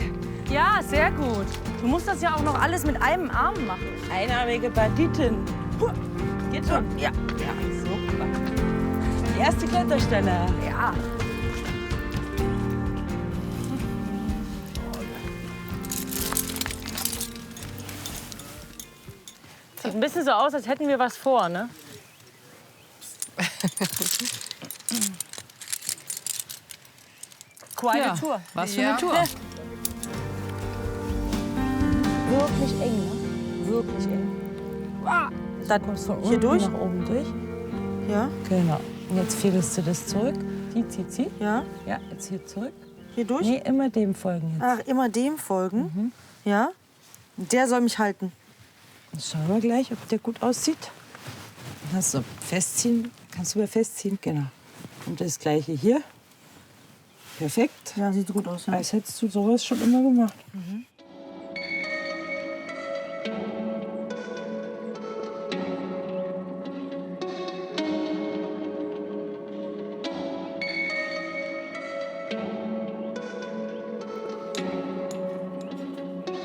ja, sehr gut. Du musst das ja auch noch alles mit einem Arm machen.
Einarmige Banditin. Geht schon? Ja. Ja, super. Die erste Kletterstelle.
Ja. Sieht ein bisschen so aus, als hätten wir was vor, ne? Quite Tour.
Was für eine Tour.
Wirklich eng, ne? Wirklich eng.
Da kommst du hier durch? Nach oben durch.
Ja,
Genau. Und jetzt fädelst du das zurück. Zieh.
ja.
Ja, jetzt hier zurück.
Hier durch?
Nee, immer dem folgen jetzt.
Ach, immer dem folgen. Ja. Der soll mich halten.
Schauen wir gleich, ob der gut aussieht. Hast du festziehen? Kannst du mal festziehen? Genau. Und das gleiche hier. Perfekt.
Ja, sieht gut aus. Ja.
Als hättest du sowas schon immer gemacht.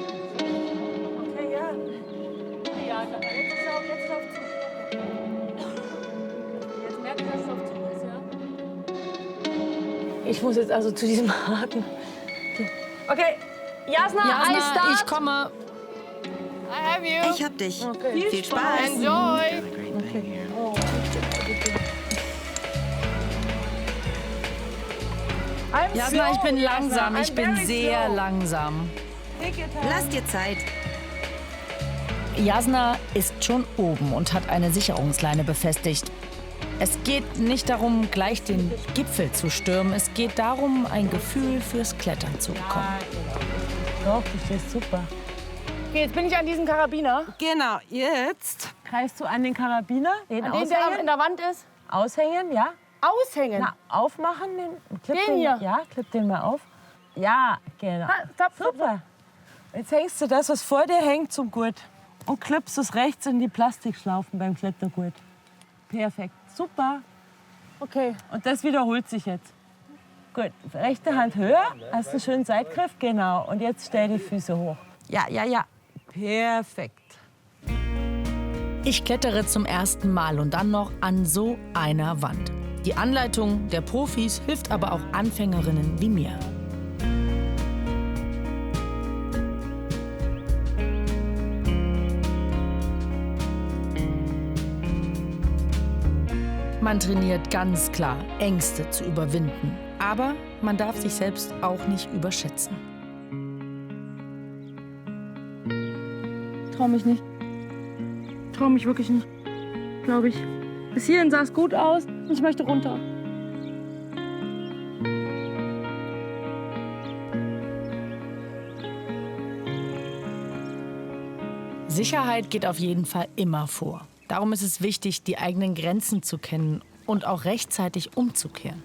Okay, ja. Ja, jetzt ist auf Zug. Jetzt merke ich, dass es auf Zug ist, ja? Ich muss jetzt also zu diesem harten. Okay, Jasna, I start.
Ich komme.
Ich hab dich. Viel Spaß.
Jasna, ich bin langsam. Ich bin sehr langsam.
Lass dir Zeit.
Jasna ist schon oben und hat eine Sicherungsleine befestigt. Es geht nicht darum, gleich den Gipfel zu stürmen. Es geht darum, ein Gefühl fürs Klettern zu bekommen.
Doch, du stehst super.
Okay, jetzt bin ich an diesem Karabiner.
Genau, jetzt.
Greifst du an den Karabiner? Den
An dem, der in der Wand ist.
Aushängen, ja.
Aushängen.
Na, aufmachen,
Den hier?
Ja, klipp den mal auf. Ja, genau. Super. Jetzt hängst du das, was vor dir hängt, zum Gurt. Und klippst es rechts in die Plastikschlaufen beim Klettergurt. Perfekt. Super.
Okay.
Und das wiederholt sich jetzt. Gut. Rechte Hand höher. Hast einen schönen Seitgriff. Genau. Und jetzt stell die Füße hoch. Ja. Perfekt.
Ich klettere zum ersten Mal und dann noch an so einer Wand. Die Anleitung der Profis hilft aber auch Anfängerinnen wie mir. Man trainiert ganz klar, Ängste zu überwinden. Aber man darf sich selbst auch nicht überschätzen.
Ich trau mich nicht. Ich trau mich wirklich nicht. Glaube ich. Bis hierhin sah es gut aus. Ich möchte runter.
Sicherheit geht auf jeden Fall immer vor. Darum ist es wichtig, die eigenen Grenzen zu kennen und auch rechtzeitig umzukehren.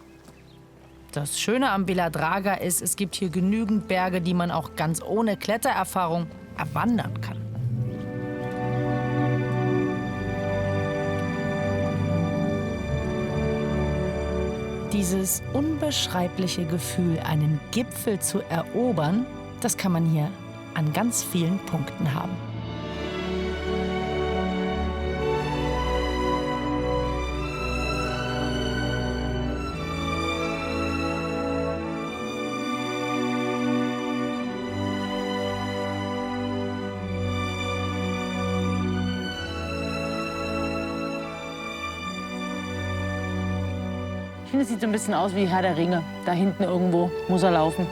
Das Schöne am Bela Draga ist, es gibt hier genügend Berge, die man auch ganz ohne Klettererfahrung erwandern kann. Dieses unbeschreibliche Gefühl, einen Gipfel zu erobern, das kann man hier an ganz vielen Punkten haben.
Ich finde, es sieht so ein bisschen aus wie Herr der Ringe. Da hinten irgendwo muss er laufen.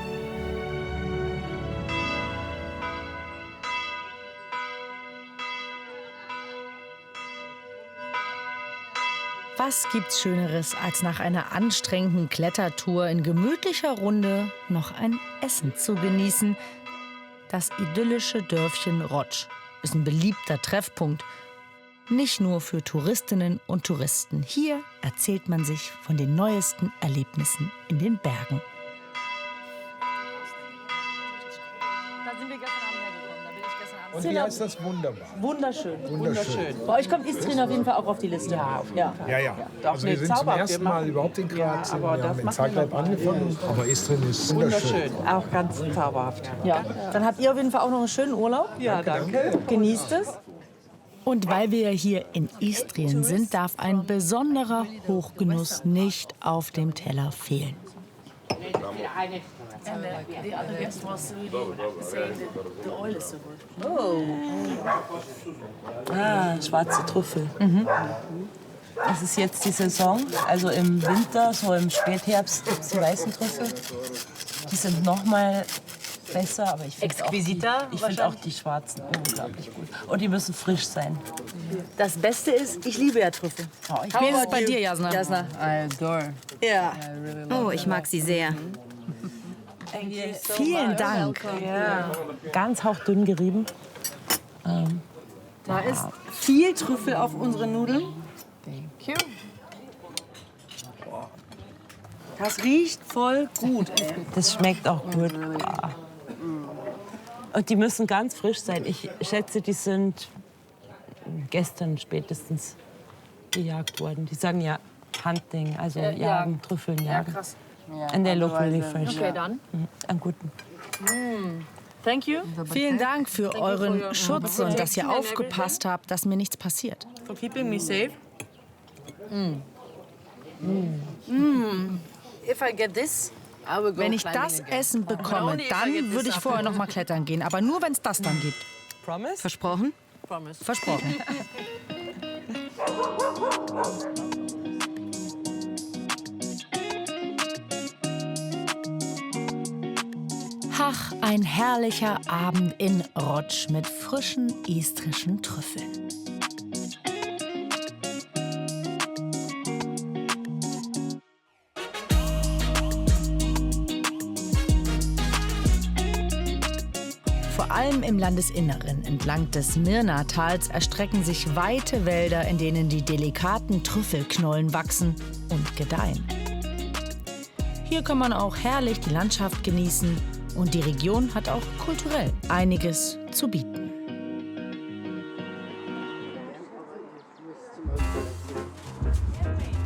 Was gibt's Schöneres, als nach einer anstrengenden Klettertour in gemütlicher Runde noch ein Essen zu genießen? Das idyllische Dörfchen Rotsch ist ein beliebter Treffpunkt. Nicht nur für Touristinnen und Touristen. Hier erzählt man sich von den neuesten Erlebnissen in den Bergen.
Da sind wir gestern Abend hergekommen. Da bin ich gestern Abend.
Und wie heißt das? Wunderbar.
Wunderschön. Bei euch kommt Istrien auf jeden Fall auch auf die Liste. Ja.
Ja. Also wir sind zum ersten Mal überhaupt in Kroatien. Wir haben in Zagreb angefangen, aber Istrien ist wunderschön.
Auch ganz zauberhaft.
Ja. Dann habt ihr auf jeden Fall auch noch einen schönen Urlaub.
Ja, danke.
Genießt es.
Und weil wir hier in Istrien sind, darf ein besonderer Hochgenuss nicht auf dem Teller fehlen.
Schwarze Trüffel. Das ist jetzt die Saison. Also im Winter, so im Spätherbst, gibt es die weißen Trüffel. Die sind noch mal besser, aber ich finde auch die schwarzen unglaublich gut. Und die müssen frisch sein.
Das Beste ist, ich liebe ja Trüffel.
Wie ist es bei dir, Jasna?
Jasna.
I adore.
Ja.
Oh, ich mag sie sehr.
Vielen Dank.
Ja. Ganz hauchdünn gerieben.
Da ist viel Trüffel auf unseren Nudeln.
Thank you.
Das riecht voll gut.
Das schmeckt auch gut. Und die müssen ganz frisch sein. Ich schätze, die sind gestern spätestens gejagt worden. Die sagen ja Hunting, also jagen, Trüffeln jagen.
Ja, krass.
And they look really fresh.
Okay, dann.
Am guten.
Thank you.
Vielen Dank für euren Schutz und dass ihr aufgepasst habt, dass mir nichts passiert.
For keeping me safe. If I get this, I will go
Wenn ich
climbing
das
again.
Essen bekomme, dann würde ich vorher noch mal klettern gehen. Aber nur, wenn es das dann gibt.
Promise?
Versprochen?
Promise.
Versprochen. Ach, ein herrlicher Abend in Rotsch mit frischen istrischen Trüffeln. Vor allem im Landesinneren, entlang des Mirna-Tals, erstrecken sich weite Wälder, in denen die delikaten Trüffelknollen wachsen und gedeihen. Hier kann man auch herrlich die Landschaft genießen und die Region hat auch kulturell einiges zu bieten.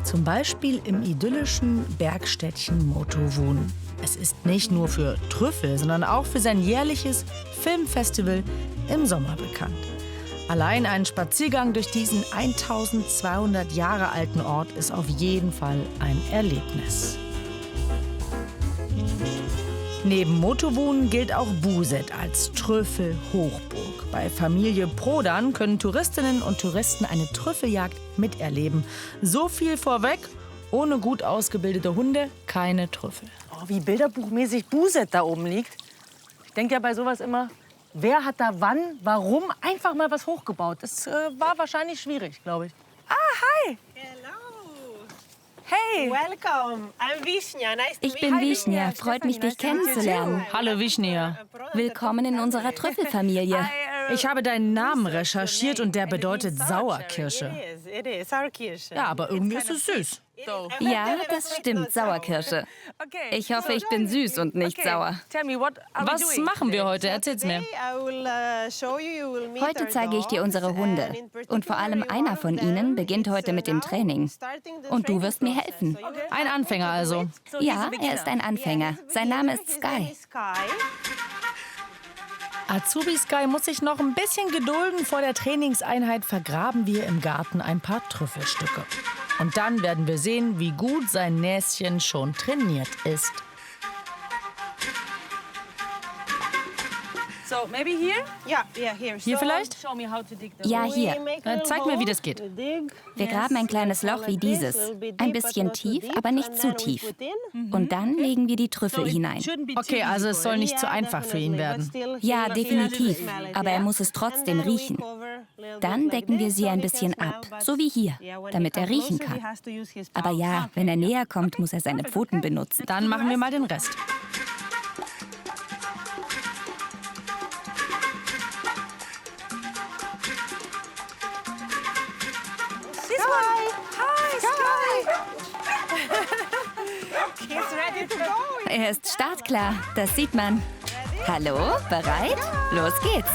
Zum Beispiel im idyllischen Bergstädtchen Motovun. Es ist nicht nur für Trüffel, sondern auch für sein jährliches Filmfestival im Sommer bekannt. Allein ein Spaziergang durch diesen 1200 Jahre alten Ort ist auf jeden Fall ein Erlebnis. Neben Motovun gilt auch Buset als Trüffelhochburg. Bei Familie Prodan können Touristinnen und Touristen eine Trüffeljagd miterleben. So viel vorweg, ohne gut ausgebildete Hunde keine Trüffel.
Oh, wie bilderbuchmäßig Buset da oben liegt. Ich denke ja bei sowas immer, wer hat da wann, warum einfach mal was hochgebaut. Das war wahrscheinlich schwierig, glaube ich. Ah, hi! Hey!
Welcome. I'm Vishnia. Nice to
Ich bin Vishnia. Freut mich, dich kennenzulernen.
Hallo Vishnia.
Willkommen in unserer Trüffelfamilie.
Ich habe deinen Namen recherchiert und der bedeutet Sauerkirsche. Ja, aber irgendwie ist es süß.
Ja, das stimmt, Sauerkirsche. Ich hoffe, ich bin süß und nicht sauer.
Was machen wir heute? Erzähl's mir.
Heute zeige ich dir unsere Hunde. Und vor allem einer von ihnen beginnt heute mit dem Training. Und du wirst mir helfen.
Ein Anfänger also.
Ja, er ist ein Anfänger. Sein Name ist Sky.
Azubi Sky muss sich noch ein bisschen gedulden. Vor der Trainingseinheit vergraben wir im Garten ein paar Trüffelstücke. Und dann werden wir sehen, wie gut sein Näschen schon trainiert ist.
So, maybe here?
Hier vielleicht?
Ja, hier.
Zeig mir, wie das geht.
Wir graben ein kleines Loch wie dieses. Ein bisschen tief, aber nicht zu tief. Und dann legen wir die Trüffel hinein.
Okay, also es soll nicht zu einfach für ihn werden.
Ja, definitiv. Aber er muss es trotzdem riechen. Dann decken wir sie ein bisschen ab, so wie hier, damit er riechen kann. Aber ja, wenn er näher kommt, muss er seine Pfoten benutzen.
Dann machen wir mal den Rest.
Er ist startklar, das sieht man. Hallo, bereit? Los geht's.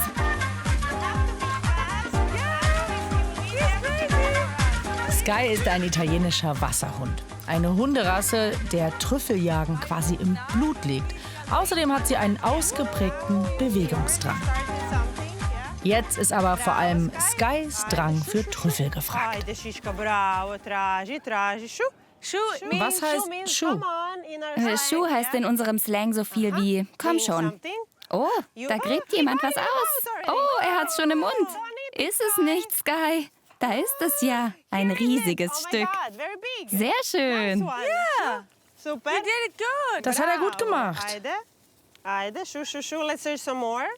Sky ist ein italienischer Wasserhund. Eine Hunderasse, der Trüffeljagen quasi im Blut liegt. Außerdem hat sie einen ausgeprägten Bewegungsdrang. Jetzt ist aber vor allem Skys Drang für Trüffel gefragt. Was heißt Schuh?
Schuh heißt in unserem Slang so viel wie komm schon. Oh, da gräbt jemand was aus. Oh, er hat's schon im Mund. Ist es nicht, Sky? Da ist es ja. Ein riesiges Stück. Sehr schön.
Das hat er gut gemacht.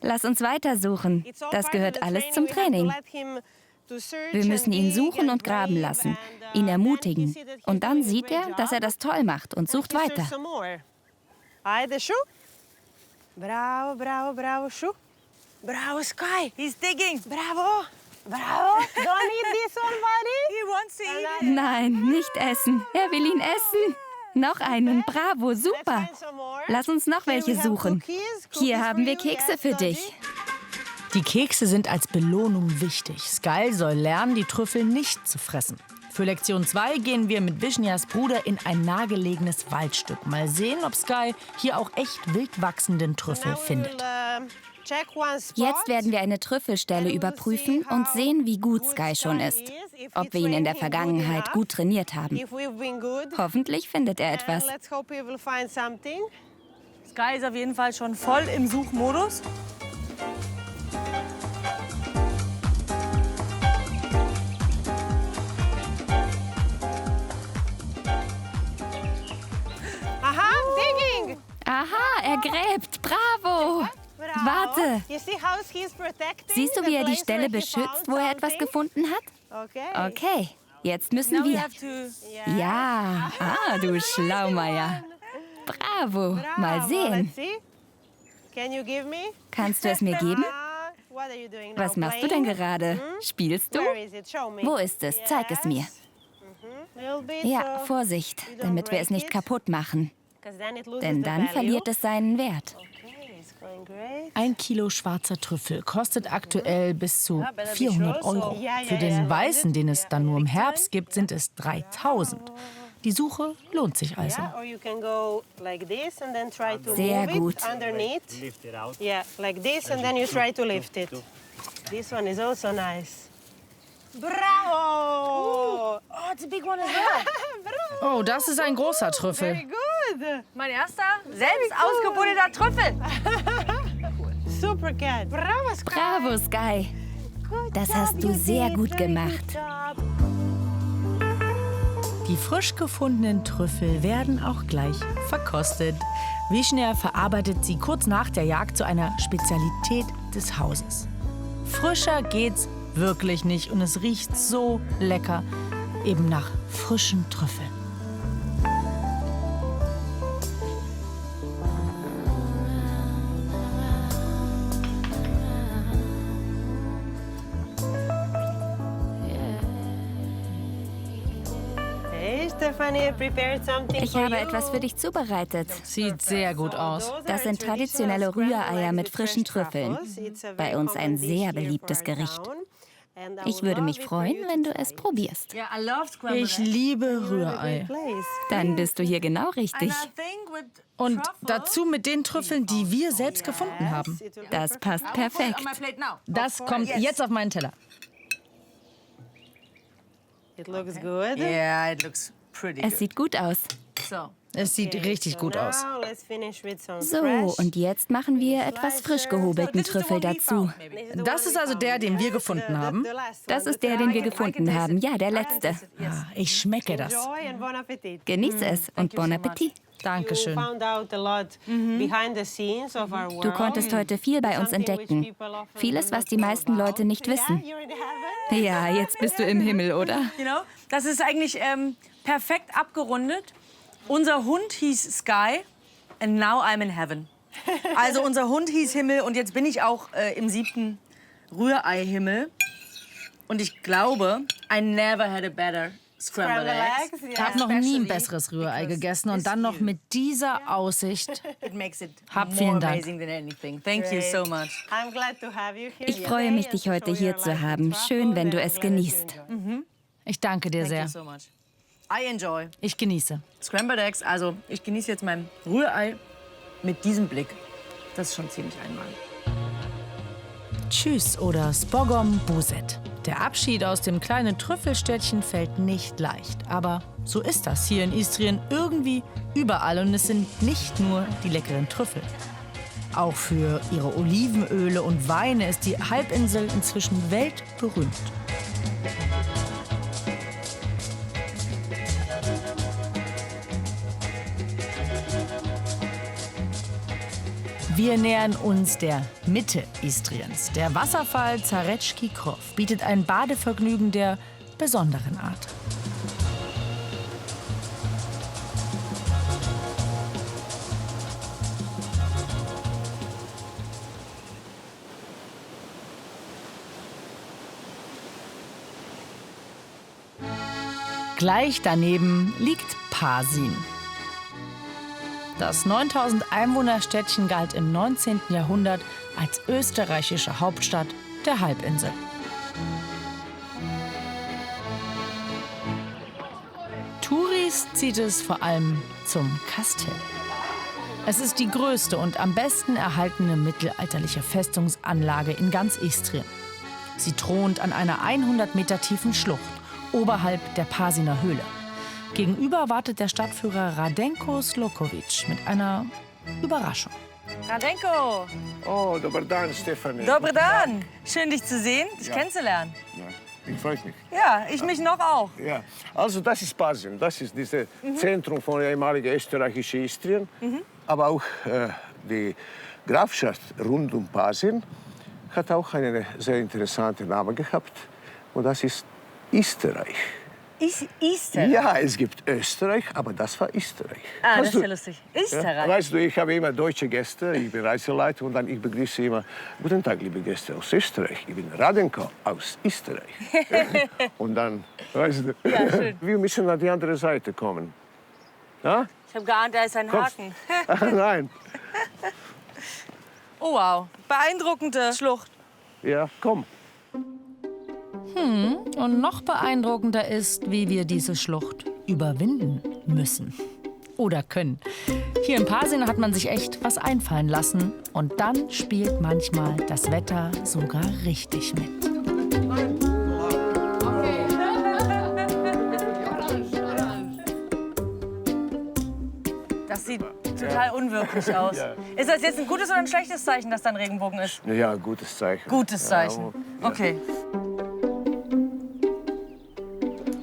Lass uns weitersuchen. Das gehört alles zum Training. Wir müssen ihn suchen und graben lassen, ihn ermutigen. Und dann sieht er, dass er das toll macht und sucht weiter.
Bravo, bravo, bravo, Schuh. Bravo, Sky. He's digging. Bravo. Bravo. Don't eat this one, buddy. He wants to eat it.
Nein, nicht essen. Er will ihn essen. Noch einen. Bravo, super. Lass uns noch welche suchen. Hier haben wir Kekse für dich.
Die Kekse sind als Belohnung wichtig. Sky soll lernen, die Trüffel nicht zu fressen. Für Lektion 2 gehen wir mit Vishnias Bruder in ein nahegelegenes Waldstück. Mal sehen, ob Sky hier auch echt wild wachsenden Trüffel findet.
Jetzt werden wir eine Trüffelstelle überprüfen und sehen, wie gut Sky schon ist. Ob wir ihn in der Vergangenheit gut trainiert haben. Hoffentlich findet er etwas.
Sky ist auf jeden Fall schon voll im Suchmodus.
Aha, er gräbt. Bravo. Warte. Siehst du, wie er die Stelle beschützt, wo er etwas gefunden hat? Okay, jetzt müssen wir. Ja, du Schlaumeier. Bravo. Mal sehen. Kannst du es mir geben? Was machst du denn gerade? Spielst du? Wo ist es? Zeig es mir. Ja, Vorsicht, damit wir es nicht kaputt machen. Denn dann verliert es seinen Wert.
1 Kilo schwarzer Trüffel kostet aktuell bis zu 400 €. Für den weißen, den es dann nur im Herbst gibt, sind es 3.000. Die Suche lohnt sich also.
Sehr gut.
Bravo!
Oh, it's a big one as well.
Oh, das ist ein großer Trüffel.
Very good.
Mein erster selbst ausgebrüteter Trüffel.
Super cat. Bravo, Sky.
Bravo, Sky. Das hast du sehr gut gemacht.
Die frisch gefundenen Trüffel werden auch gleich verkostet. Wischner verarbeitet sie kurz nach der Jagd zu einer Spezialität des Hauses. Frischer geht's wirklich nicht und es riecht so lecker, eben nach frischen Trüffeln.
Ich habe etwas für dich zubereitet.
Sieht sehr gut aus.
Das sind traditionelle Rühreier mit frischen Trüffeln. Bei uns ein sehr beliebtes Gericht. Ich würde mich freuen, wenn du es probierst.
Ich liebe Rührei.
Dann bist du hier genau richtig.
Und dazu mit den Trüffeln, die wir selbst gefunden haben.
Das passt perfekt.
Das kommt jetzt auf meinen Teller.
It looks good.
Yeah, it looks pretty good.
Es sieht gut aus.
Es sieht richtig gut aus.
So, und jetzt machen wir etwas frisch gehobelten Trüffel dazu.
Das ist also der, den wir gefunden haben?
Das ist der, den wir gefunden haben. Ja, der letzte.
Ah, ich schmecke das.
Genieße es und bon Appetit.
Dankeschön.
Du konntest heute viel bei uns entdecken. Vieles, was die meisten Leute nicht wissen. Ja, jetzt bist du im Himmel, oder?
Das ist eigentlich perfekt abgerundet. Unser Hund hieß Sky and now I'm in heaven. Also unser Hund hieß Himmel und jetzt bin ich auch im 7. Rührei-Himmel. Und ich glaube, I never had a better Scrambled eggs.
Ich habe noch nie ein besseres Rührei gegessen und dann noch mit dieser Aussicht. Hab vielen Dank.
Thank you so much.
Ich freue mich, dich heute hier zu haben. Schön, wenn du es genießt.
Ich danke dir sehr.
I enjoy.
Ich genieße.
Scrambled Eggs, also ich genieße jetzt mein Rührei mit diesem Blick. Das ist schon ziemlich einmalig.
Tschüss oder Spogom Buzet. Der Abschied aus dem kleinen Trüffelstädtchen fällt nicht leicht. Aber so ist das hier in Istrien irgendwie überall. Und es sind nicht nur die leckeren Trüffel. Auch für ihre Olivenöle und Weine ist die Halbinsel inzwischen weltberühmt. Wir nähern uns der Mitte Istriens. Der Wasserfall Zarecki Krov bietet ein Badevergnügen der besonderen Art. Gleich daneben liegt Pasin. Das 9000 Einwohner-Städtchen galt im 19. Jahrhundert als österreichische Hauptstadt der Halbinsel. Touris zieht es vor allem zum Kastell. Es ist die größte und am besten erhaltene mittelalterliche Festungsanlage in ganz Istrien. Sie thront an einer 100 Meter tiefen Schlucht oberhalb der Pasiner Höhle. Gegenüber wartet der Stadtführer Radenko Slokovic mit einer Überraschung.
Radenko!
Oh, dobar dan, Stefanie.
Dobar dan! Schön, dich zu sehen, dich kennenzulernen.
Ja, ich freue mich.
Ja, ich mich noch auch.
Ja, also das ist Pasin. Das ist dieses Zentrum von ehemaligen österreichischen Istrien. Aber auch die Grafschaft rund um Pasin hat auch einen sehr interessanten Namen gehabt. Und das ist Österreich.
Österreich?
Ja, es gibt Österreich, aber das war Österreich.
Ah, das ist ja lustig. Österreich?
Ja, weißt du, ich habe immer deutsche Gäste, ich bin Reiseleiter und dann ich begrüße immer, guten Tag, liebe Gäste aus Österreich, ich bin Radenko aus Österreich. Und dann, weißt du,
ja, schön.
Wir müssen an die andere Seite kommen. Ja?
Ich habe geahnt, da ist ein Haken.
Nein.
Oh, wow. Beeindruckende Schlucht.
Ja, komm.
Und noch beeindruckender ist, wie wir diese Schlucht überwinden müssen. Oder können. Hier in Pasing hat man sich echt was einfallen lassen. Und dann spielt manchmal das Wetter sogar richtig mit.
Das sieht total unwirklich aus.
Ja.
Ist das jetzt ein gutes oder ein schlechtes Zeichen, dass da ein Regenbogen ist?
Ja, gutes Zeichen.
Gutes Zeichen.
Ja.
Okay.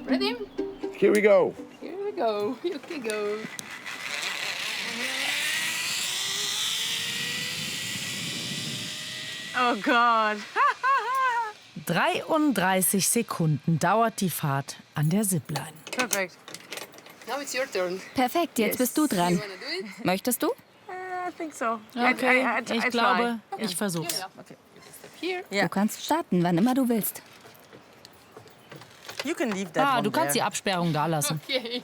Ready?
Here we go.
Here we go. You can go.
Oh Gott.
33 Sekunden dauert die Fahrt an der Zipline.
Perfekt.
Now it's your turn.
Perfekt, jetzt bist du dran.
You wanna do it?
Möchtest du?
I think so.
Okay,
I
ich glaube, ich versuch's.
Okay. You can step here.
Ja.
Du kannst starten, wann immer du willst.
You can leave that one
Du kannst die
there.
Absperrung da lassen.
Okay.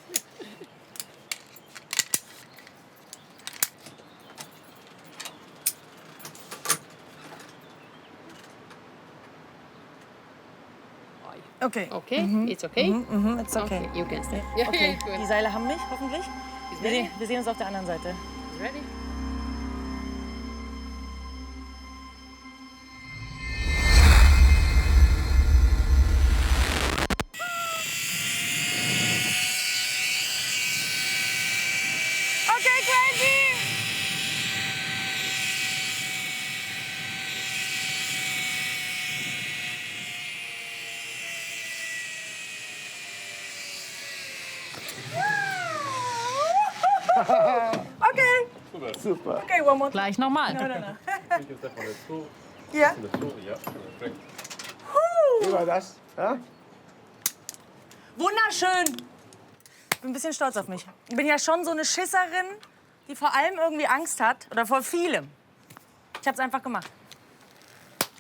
Okay.
Okay, it's okay.
It's okay.
You can step.
Okay,
Good.
die Seile haben mich, hoffentlich.
Is
Wir
ready?
wir sehen uns auf der anderen Seite.
Is ready?
Okay, crazy! Okay.
Super.
Okay, one more.
Gleich nochmal.
Ja.
Wie war das? Ja?
Wunderschön. Ich bin ein bisschen stolz auf mich. Ich bin ja schon so eine Schisserin, die vor allem irgendwie Angst hat. Oder vor vielem. Ich hab's einfach gemacht.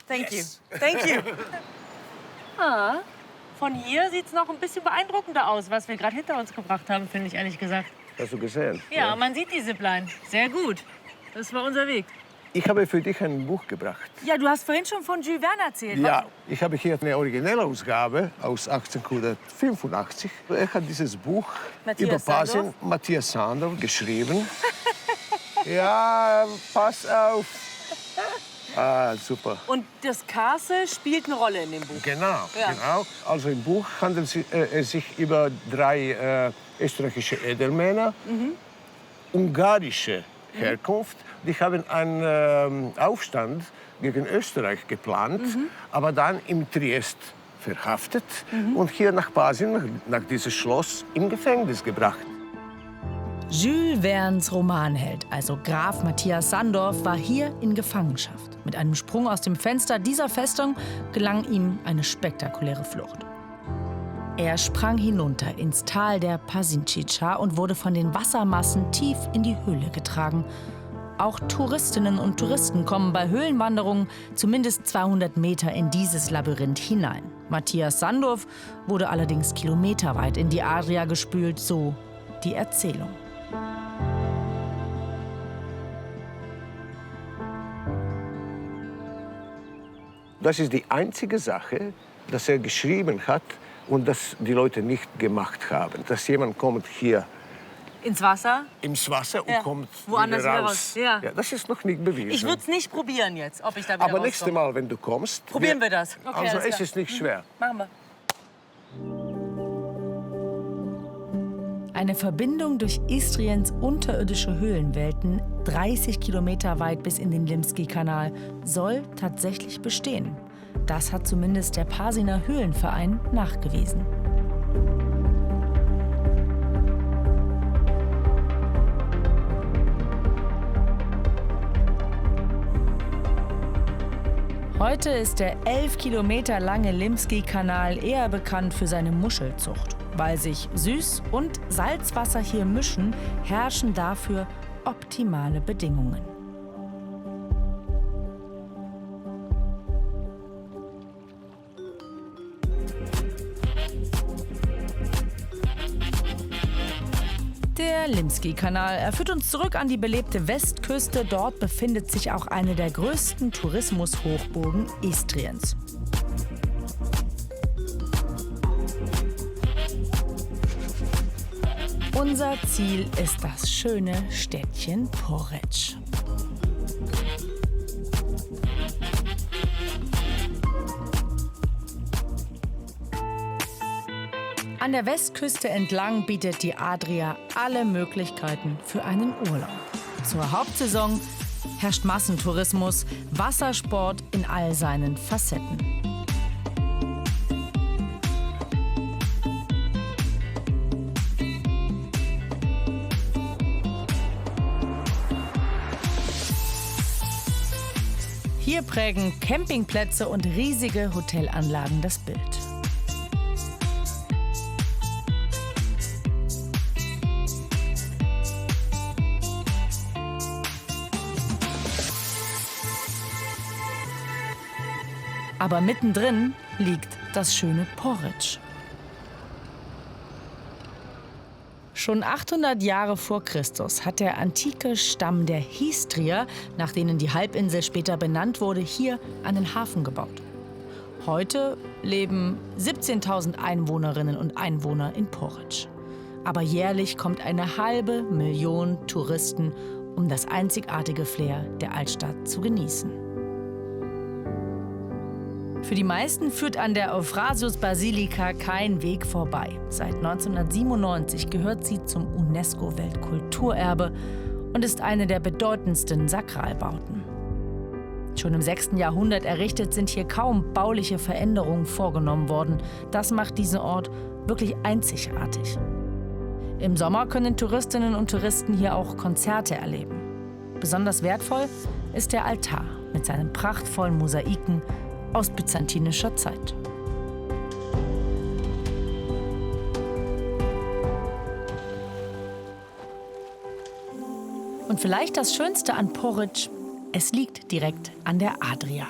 Thank you. Thank you. Ah, von hier sieht's noch ein bisschen beeindruckender aus, was wir gerade hinter uns gebracht haben, finde ich ehrlich gesagt.
Hast du gesehen?
Ja, man sieht die Zipline. Sehr gut. Das war unser Weg.
Ich habe für dich ein Buch gebracht.
Ja, du hast vorhin schon von Jules Verne erzählt.
Ja, ich habe hier eine Originalausgabe aus 1885. Er hat dieses Buch
Matthias
über Pasing,
Sandorf?
Matthias Sandorf, geschrieben. Ja, pass auf. Ah, super.
Und das Castle spielt eine Rolle in dem Buch.
Genau,
Ja.
genau. Also im Buch handelt es sich über 3 österreichische Edelmänner, ungarische Herkunft. Die haben einen Aufstand gegen Österreich geplant, aber dann in Triest verhaftet und hier nach Pasing, nach diesem Schloss, im Gefängnis gebracht.
Jules Vernes Romanheld, also Graf Matthias Sandorf, war hier in Gefangenschaft. Mit einem Sprung aus dem Fenster dieser Festung gelang ihm eine spektakuläre Flucht. Er sprang hinunter ins Tal der Pazincica und wurde von den Wassermassen tief in die Höhle getragen. Auch Touristinnen und Touristen kommen bei Höhlenwanderungen zumindest 200 Meter in dieses Labyrinth hinein. Matthias Sandorf wurde allerdings kilometerweit in die Adria gespült, so die Erzählung.
Das ist die einzige Sache, dass er geschrieben hat und das die Leute nicht gemacht haben. Dass jemand kommt hier
Ins Wasser?
ins Wasser und
Ja.
kommt
Woanders
wieder
wieder
raus.
raus. Ja.
Ja, das ist noch nicht bewiesen.
Ich würde es nicht probieren jetzt, ob ich da wieder
Aber nächstes
rauskomme.
Mal, wenn du kommst...
Probieren wir das. Okay,
also
alles
es
klar.
ist nicht schwer.
Machen wir.
Eine Verbindung durch Istriens unterirdische Höhlenwelten, 30 Kilometer weit bis in den Limski-Kanal, soll tatsächlich bestehen. Das hat zumindest der Pasinger Höhlenverein nachgewiesen. Heute ist der 11 Kilometer lange Limski-Kanal eher bekannt für seine Muschelzucht. Weil sich Süß- und Salzwasser hier mischen, herrschen dafür optimale Bedingungen. Der Limski-Kanal. Er führt uns zurück an die belebte Westküste. Dort befindet sich auch eine der größten Tourismushochburgen Istriens. Unser Ziel ist das schöne Städtchen Poreč. An der Westküste entlang bietet die Adria alle Möglichkeiten für einen Urlaub. Zur Hauptsaison herrscht Massentourismus, Wassersport in all seinen Facetten. Hier prägen Campingplätze und riesige Hotelanlagen das Bild. Aber mittendrin liegt das schöne Poreč. Schon 800 Jahre vor Christus hat der antike Stamm der Histrier, nach denen die Halbinsel später benannt wurde, hier einen Hafen gebaut. Heute leben 17.000 Einwohnerinnen und Einwohner in Poreč. Aber jährlich kommt 1,5 Million Touristen, um das einzigartige Flair der Altstadt zu genießen. Für die meisten führt an der Euphrasius-Basilika kein Weg vorbei. Seit 1997 gehört sie zum UNESCO-Weltkulturerbe und ist eine der bedeutendsten Sakralbauten. Schon im 6. Jahrhundert errichtet sind hier kaum bauliche Veränderungen vorgenommen worden. Das macht diesen Ort wirklich einzigartig. Im Sommer können Touristinnen und Touristen hier auch Konzerte erleben. Besonders wertvoll ist der Altar mit seinen prachtvollen Mosaiken aus byzantinischer Zeit. Und vielleicht das Schönste an Poreč: es liegt direkt an der Adria.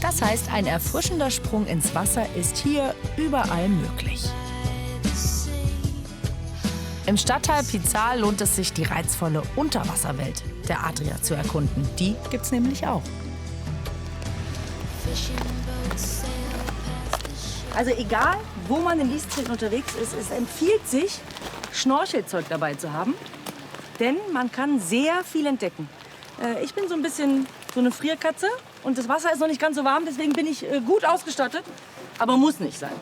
Das heißt, ein erfrischender Sprung ins Wasser ist hier überall möglich. Im Stadtteil Pical lohnt es sich, die reizvolle Unterwasserwelt der Adria zu erkunden. Die gibt's nämlich auch.
Also egal, wo man in Istrien unterwegs ist, es empfiehlt sich, Schnorchelzeug dabei zu haben. Denn man kann sehr viel entdecken. Ich bin so ein bisschen so eine Frierkatze und das Wasser ist noch nicht ganz so warm, deswegen bin ich gut ausgestattet, aber muss nicht sein.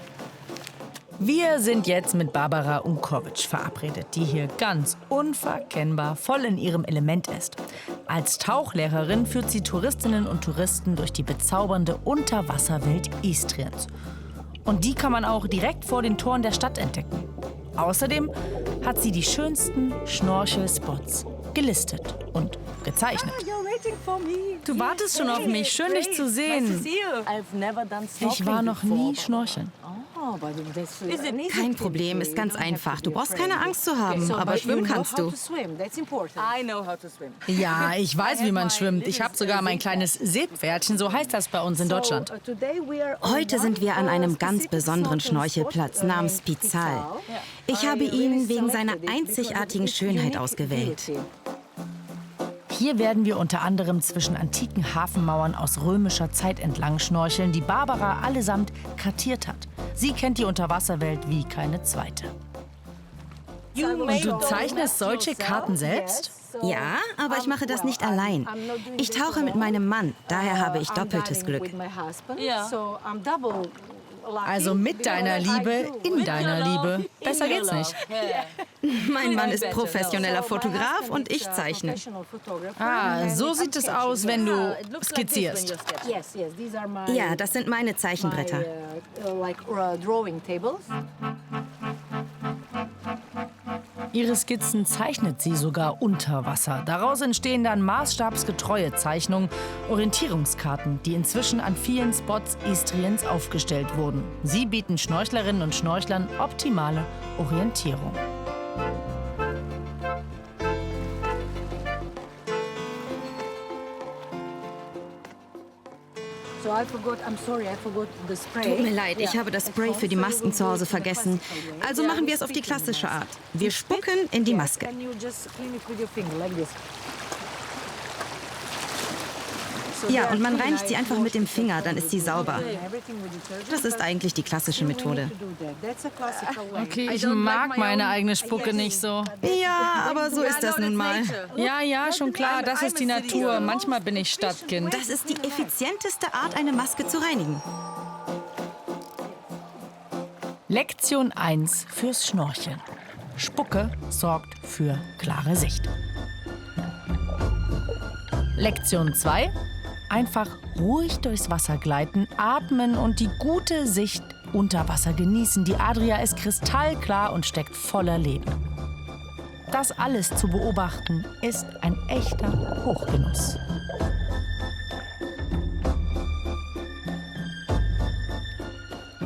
Wir sind jetzt mit Barbara Unkovic verabredet, die hier ganz unverkennbar voll in ihrem Element ist. Als Tauchlehrerin führt sie Touristinnen und Touristen durch die bezaubernde Unterwasserwelt Istriens. Und die kann man auch direkt vor den Toren der Stadt entdecken. Außerdem hat sie die schönsten Schnorchelspots gelistet und gezeichnet. Du wartest schon auf mich. Schön, dich zu sehen. Ich war noch nie schnorcheln.
Kein Problem, ist ganz einfach. Du brauchst keine Angst zu haben, aber schwimmen kannst du.
Ja, ich weiß, wie man schwimmt. Ich habe sogar mein kleines Seepferdchen, so heißt das bei uns in Deutschland.
Heute sind wir an einem ganz besonderen Schnorchelplatz namens Pical. Ich habe ihn wegen seiner einzigartigen Schönheit ausgewählt.
Hier werden wir unter anderem zwischen antiken Hafenmauern aus römischer Zeit entlang schnorcheln, die Barbara allesamt kartiert hat. Sie kennt die Unterwasserwelt wie keine zweite. Und du zeichnest solche Karten selbst?
Ja, aber ich mache das nicht allein. Ich tauche mit meinem Mann, daher habe ich doppeltes Glück.
Also mit deiner Liebe, in deiner Liebe. Besser geht's nicht.
Mein Mann ist professioneller Fotograf und ich zeichne.
Ah, so sieht es aus, wenn du skizzierst.
Ja, das sind meine Zeichenbretter.
Ihre Skizzen zeichnet sie sogar unter Wasser. Daraus entstehen dann maßstabsgetreue Zeichnungen, Orientierungskarten, die inzwischen an vielen Spots Istriens aufgestellt wurden. Sie bieten Schnorchlerinnen und Schnorchlern optimale Orientierung.
Tut mir leid, ich habe das Spray für die Masken zu Hause vergessen. Also machen wir es auf die klassische Art. Wir spucken in die Maske. Ja, und man reinigt sie einfach mit dem Finger, dann ist sie sauber. Das ist eigentlich die klassische Methode.
Okay, ich mag meine eigene Spucke nicht so.
Ja, aber so ist das nun mal.
Ja, schon klar, das ist die Natur. Manchmal bin ich Stadtkind.
Das ist die effizienteste Art, eine Maske zu reinigen.
Lektion 1 fürs Schnorcheln. Spucke sorgt für klare Sicht. Lektion 2. Einfach ruhig durchs Wasser gleiten, atmen und die gute Sicht unter Wasser genießen. Die Adria ist kristallklar und steckt voller Leben. Das alles zu beobachten, ist ein echter Hochgenuss.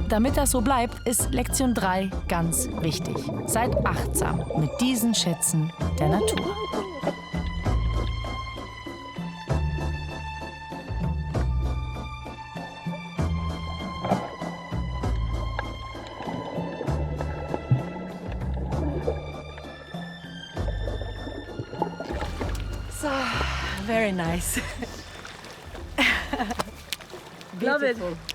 Damit das so bleibt, ist Lektion 3 ganz wichtig. Seid achtsam mit diesen Schätzen der Natur.
Very nice.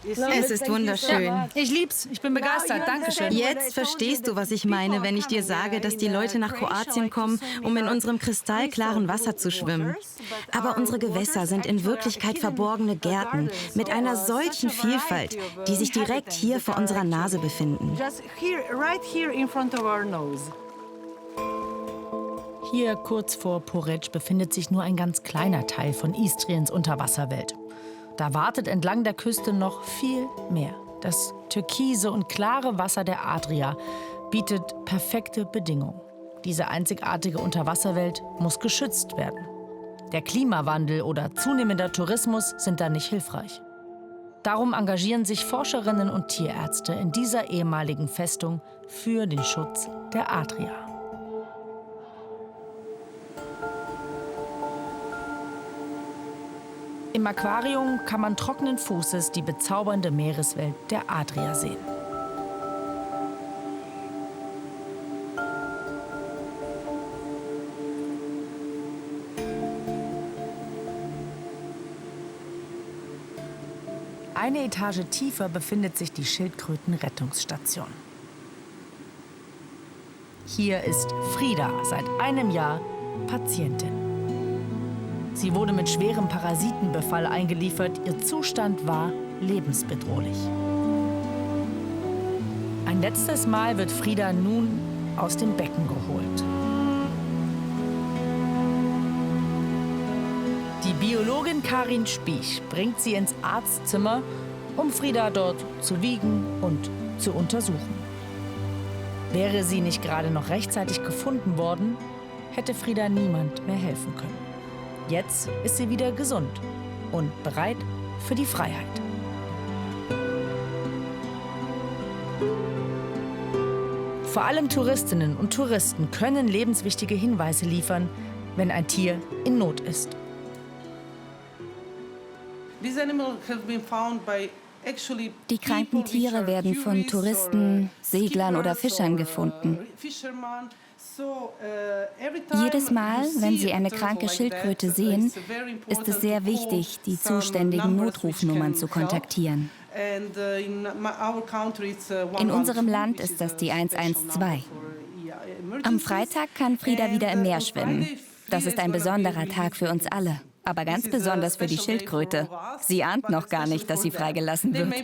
Es ist wunderschön.
Ich lieb's, ich bin begeistert, Dankeschön.
Jetzt verstehst du, was ich meine, wenn ich dir sage, dass die Leute nach Kroatien kommen, um in unserem kristallklaren Wasser zu schwimmen. Aber unsere Gewässer sind in Wirklichkeit verborgene Gärten mit einer solchen Vielfalt, die sich direkt hier vor unserer Nase befinden.
Hier kurz vor Poreč befindet sich nur ein ganz kleiner Teil von Istriens Unterwasserwelt. Da wartet entlang der Küste noch viel mehr. Das türkise und klare Wasser der Adria bietet perfekte Bedingungen. Diese einzigartige Unterwasserwelt muss geschützt werden. Der Klimawandel oder zunehmender Tourismus sind da nicht hilfreich. Darum engagieren sich Forscherinnen und Tierärzte in dieser ehemaligen Festung für den Schutz der Adria. Im Aquarium kann man trockenen Fußes die bezaubernde Meereswelt der Adria sehen. Eine Etage tiefer befindet sich die Schildkrötenrettungsstation. Hier ist Frida seit einem Jahr Patientin. Sie wurde mit schwerem Parasitenbefall eingeliefert. Ihr Zustand war lebensbedrohlich. Ein letztes Mal wird Frida nun aus dem Becken geholt. Die Biologin Karin Spiech bringt sie ins Arztzimmer, um Frida dort zu wiegen und zu untersuchen. Wäre sie nicht gerade noch rechtzeitig gefunden worden, hätte Frida niemand mehr helfen können. Jetzt ist sie wieder gesund und bereit für die Freiheit. Vor allem Touristinnen und Touristen können lebenswichtige Hinweise liefern, wenn ein Tier in Not ist.
Die kranken Tiere werden von Touristen, Seglern oder Fischern gefunden. Jedes Mal, wenn Sie eine kranke Schildkröte sehen, ist es sehr wichtig, die zuständigen Notrufnummern zu kontaktieren. In unserem Land ist das die 112. Am Freitag kann Frida wieder im Meer schwimmen. Das ist ein besonderer Tag für uns alle. Aber ganz besonders für die Schildkröte. Sie ahnt noch gar nicht, dass sie freigelassen wird.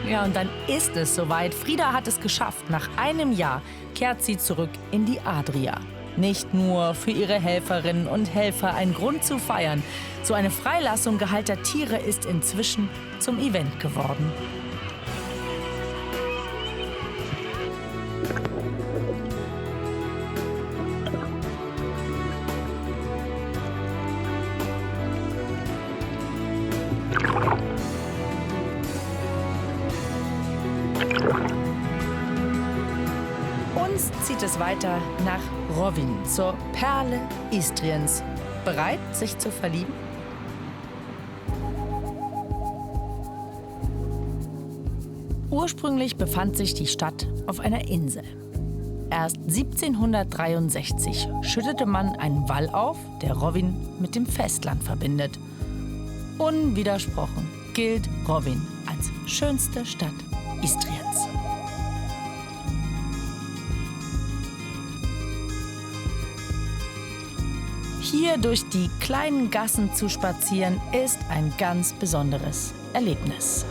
Ja, und dann ist es soweit. Frida hat es geschafft. Nach einem Jahr kehrt sie zurück in die Adria. Nicht nur für ihre Helferinnen und Helfer ein Grund zu feiern. So eine Freilassung geheilter Tiere ist inzwischen zum Event geworden. Jetzt zieht es weiter nach Rovinj, zur Perle Istriens. Bereit, sich zu verlieben? Ursprünglich befand sich die Stadt auf einer Insel. Erst 1763 schüttete man einen Wall auf, der Rovinj mit dem Festland verbindet. Unwidersprochen gilt Rovinj als schönste Stadt Istriens. Hier durch die kleinen Gassen zu spazieren, ist ein ganz besonderes Erlebnis.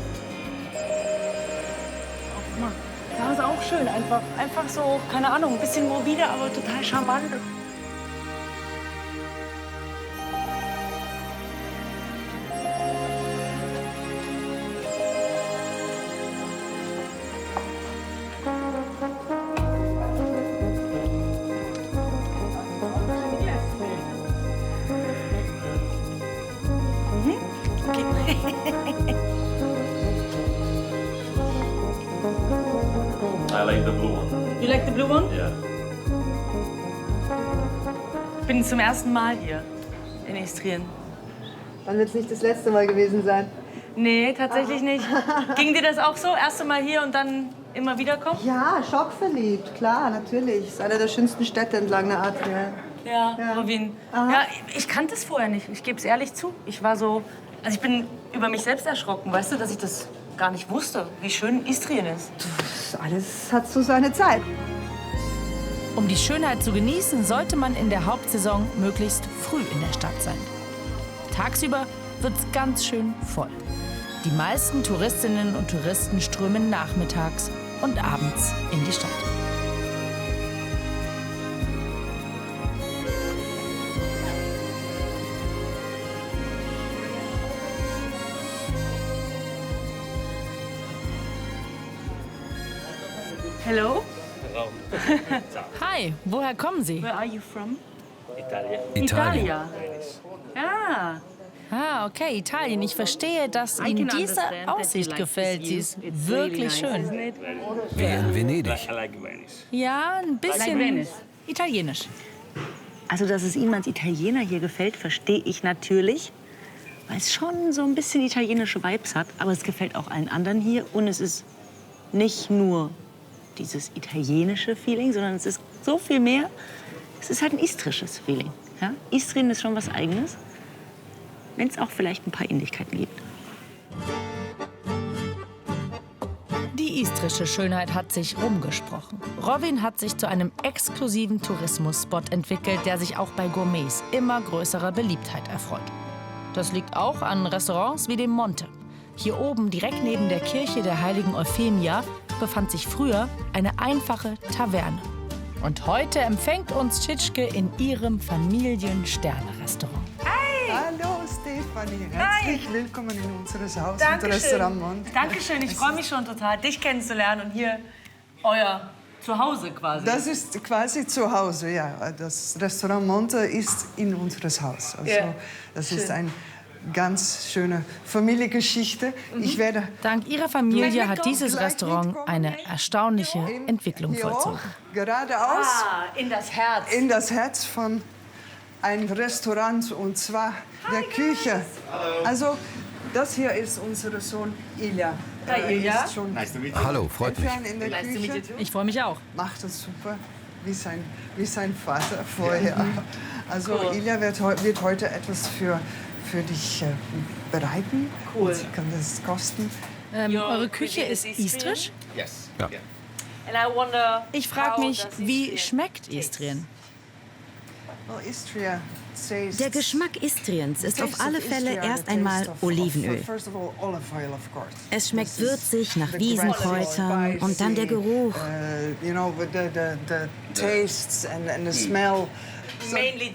Ja, ist auch schön. Einfach so, keine Ahnung, ein bisschen morbide, aber total charmant.
I like the blue one.
You like the blue one?
Yeah.
Ich bin zum ersten Mal hier in Istrien.
Dann wird es nicht das letzte Mal gewesen sein.
Nee, tatsächlich nicht. Ging dir das auch so? Erste Mal hier und dann immer wieder kommen?
Ja, schockverliebt, klar, natürlich. Es ist eine der schönsten Städte entlang der Adria.
Ja, Rovinj. Ja, ich kannte es vorher nicht. Ich gebe es ehrlich zu. Ich war so, also ich bin über mich selbst erschrocken, weißt du, dass ich das gar nicht wusste, wie schön Istrien ist.
Alles hat so seine Zeit.
Um die Schönheit zu genießen, sollte man in der Hauptsaison möglichst früh in der Stadt sein. Tagsüber wird's ganz schön voll. Die meisten Touristinnen und Touristen strömen nachmittags und abends in die Stadt.
Hello?
Hi, woher kommen Sie?
Where are you from?
Italien.
Ja.
Ah, okay, Italien. Ich verstehe, dass Ihnen diese Aussicht gefällt. Sie ist wirklich schön.
Wie in Venedig.
Ja, ein bisschen italienisch.
Also, dass es Ihnen als Italiener hier gefällt, verstehe ich natürlich, weil es schon so ein bisschen italienische Vibes hat. Aber es gefällt auch allen anderen hier. Und es ist nicht nur dieses italienische Feeling, sondern es ist so viel mehr. Es ist halt ein istrisches Feeling. Ja? Istrien ist schon was Eigenes, wenn es auch vielleicht ein paar Ähnlichkeiten gibt.
Die istrische Schönheit hat sich rumgesprochen. Rovinj hat sich zu einem exklusiven Tourismusspot entwickelt, der sich auch bei Gourmets immer größerer Beliebtheit erfreut. Das liegt auch an Restaurants wie dem Monte. Hier oben, direkt neben der Kirche der heiligen Euphemia, befand sich früher eine einfache Taverne. Und heute empfängt uns Tschitschke in ihrem Familien-Sterne-Restaurant.
Hi! Hallo Stefanie, herzlich willkommen in unseres Haus und Restaurant Monte.
Dankeschön, ich freue mich schon total, dich kennenzulernen und hier euer Zuhause quasi.
Das ist quasi zu Hause, ja. Das Restaurant Monte ist in unseres Haus. Also, das ist eine ganz schöne Familiengeschichte.
Dank ihrer Familie hat dieses Restaurant eine erstaunliche Entwicklung vollzogen.
Geradeaus
in das Herz.
In das Herz von einem Restaurant, und zwar der Küche. Also, das hier ist unser Sohn Ilja.
Hi, Ilja.
Hallo, freut mich.
Ich freue mich auch.
Macht das super, wie sein Vater vorher. Also Ilja wird heute etwas für dich bereiten.
Cool.
Sie kann das kosten.
Eure Küche ist istrisch?
Ja.
Ich frage mich, wie schmeckt Istrien?
Der Geschmack Istriens ist auf alle Fälle erst einmal Olivenöl. Es schmeckt würzig nach Wiesenkräutern und dann der Geruch.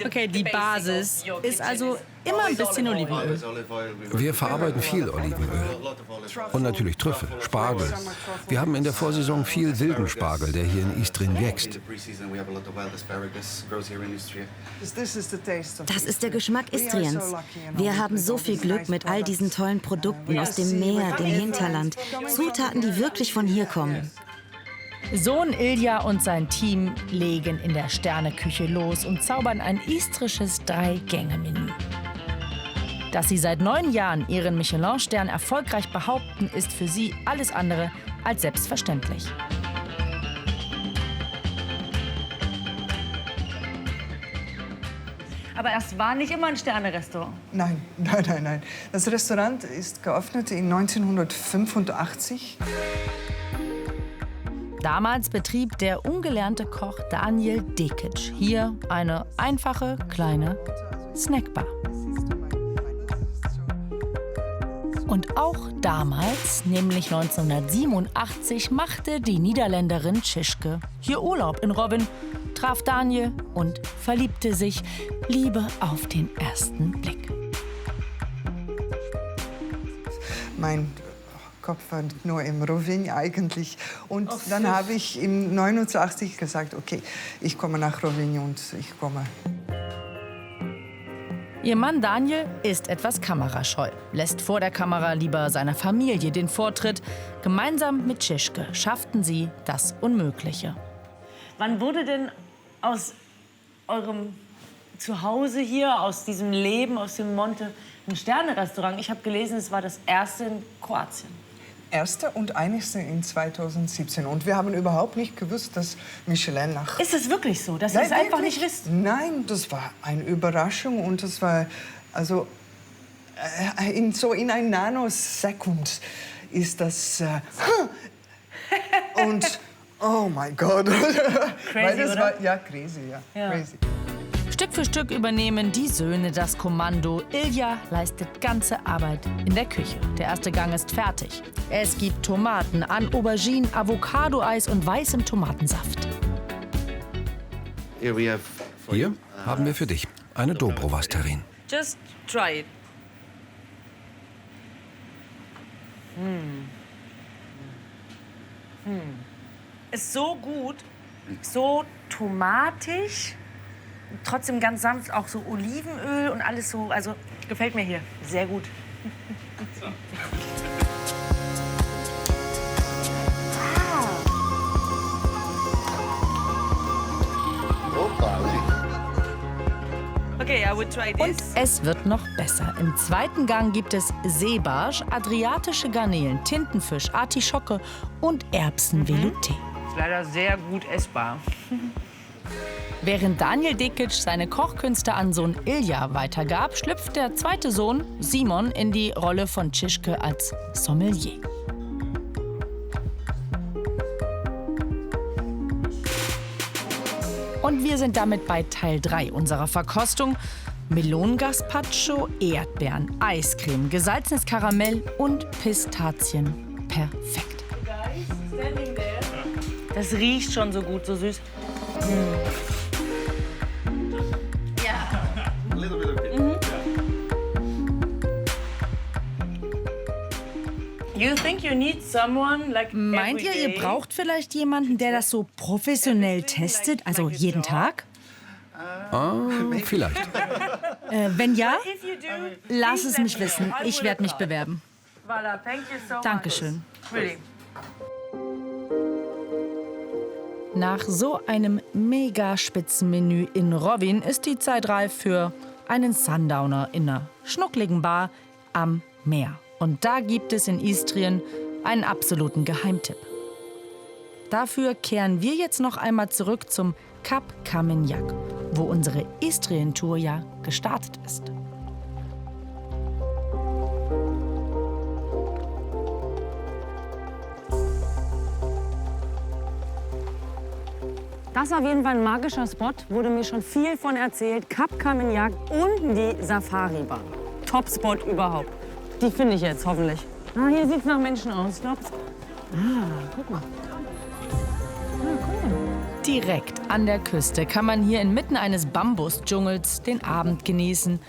Okay, die Basis ist also immer ein bisschen Olivenöl.
Wir verarbeiten viel Olivenöl. Und natürlich Trüffel, Spargel. Wir haben in der Vorsaison viel wilden Spargel, der hier in Istrien wächst.
Das ist der Geschmack Istriens. Wir haben so viel Glück mit all diesen tollen Produkten aus dem Meer, dem Hinterland. Zutaten, die wirklich von hier kommen.
Sohn Ilja und sein Team legen in der Sterneküche los und zaubern ein istrisches 3-Gänge-Menü. Dass sie seit 9 Jahren ihren Michelin-Stern erfolgreich behaupten, ist für sie alles andere als selbstverständlich.
Aber es war nicht immer ein Sterne-Restaurant.
Nein, nein, nein, nein. Das Restaurant ist geöffnet in 1985.
Damals betrieb der ungelernte Koch Daniel Dekic hier eine einfache, kleine Snackbar. Und auch damals, nämlich 1987, machte die Niederländerin Tschische hier Urlaub in Robbin, traf Daniel und verliebte sich. Liebe auf den ersten Blick.
Mein Kopf war nur im Rovinj eigentlich. Und dann habe ich im 89 gesagt, okay, ich komme nach Rovinj und ich komme.
Ihr Mann Daniel ist etwas kamerascheu, lässt vor der Kamera lieber seiner Familie den Vortritt. Gemeinsam mit Tschische schafften sie das Unmögliche.
Wann wurde denn aus eurem Zuhause hier, aus diesem Leben, aus dem Monte, ein Sterne-Restaurant? Ich habe gelesen, es war das erste in Kroatien.
Erste und einigste in 2017. Und wir haben überhaupt nicht gewusst, dass Michelin nach...
Ist es wirklich so, dass ihr es einfach nicht wisst?
Nein, das war eine Überraschung und das war, also, in ein Nanosekund ist das... und, oh mein Gott.
Crazy,
das
oder?
war, ja, crazy, ja. Crazy.
Stück für Stück übernehmen die Söhne das Kommando. Ilja leistet ganze Arbeit in der Küche. Der erste Gang ist fertig. Es gibt Tomaten an Auberginen, Avocado-Eis und weißem Tomatensaft.
Hier haben wir für dich eine Dobro-Vasterin.
Just try it. Ist so gut, so tomatig, trotzdem ganz sanft, auch so Olivenöl und alles so, also gefällt mir hier sehr gut. Okay, I would try this.
Und es wird noch besser. Im zweiten Gang gibt es Seebarsch, adriatische Garnelen, Tintenfisch, Artischocke und Erbsen-Velouté.
Ist leider sehr gut essbar.
Während Daniel Dekic seine Kochkünste an Sohn Ilja weitergab, schlüpft der zweite Sohn, Simon, in die Rolle von Tschische als Sommelier. Und wir sind damit bei Teil 3 unserer Verkostung. Melonengazpacho, Erdbeeren, Eiscreme, gesalzenes Karamell und Pistazien. Perfekt.
Das riecht schon so gut, so süß.
Meint ihr braucht vielleicht jemanden, der das so professionell testet, also jeden Tag?
Vielleicht.
Wenn ja, lass es mich wissen. Ich werde mich bewerben. Dankeschön. Nach so einem Mega-Spitzenmenü in Rovinj ist die Zeit reif für einen Sundowner in einer schnuckligen Bar am Meer. Und da gibt es in Istrien einen absoluten Geheimtipp. Dafür kehren wir jetzt noch einmal zurück zum Kap Kamenjak, wo unsere Istrien-Tour ja gestartet ist.
Das ist auf jeden Fall ein magischer Spot, wurde mir schon viel von erzählt. Kap Kamenjak und die Safari-Bar. Top-Spot überhaupt. Die finde ich jetzt, hoffentlich. Ah, hier sieht es nach Menschen aus. Ich glaub's. Guck mal.
Direkt an der Küste kann man hier inmitten eines Bambusdschungels den Abend genießen.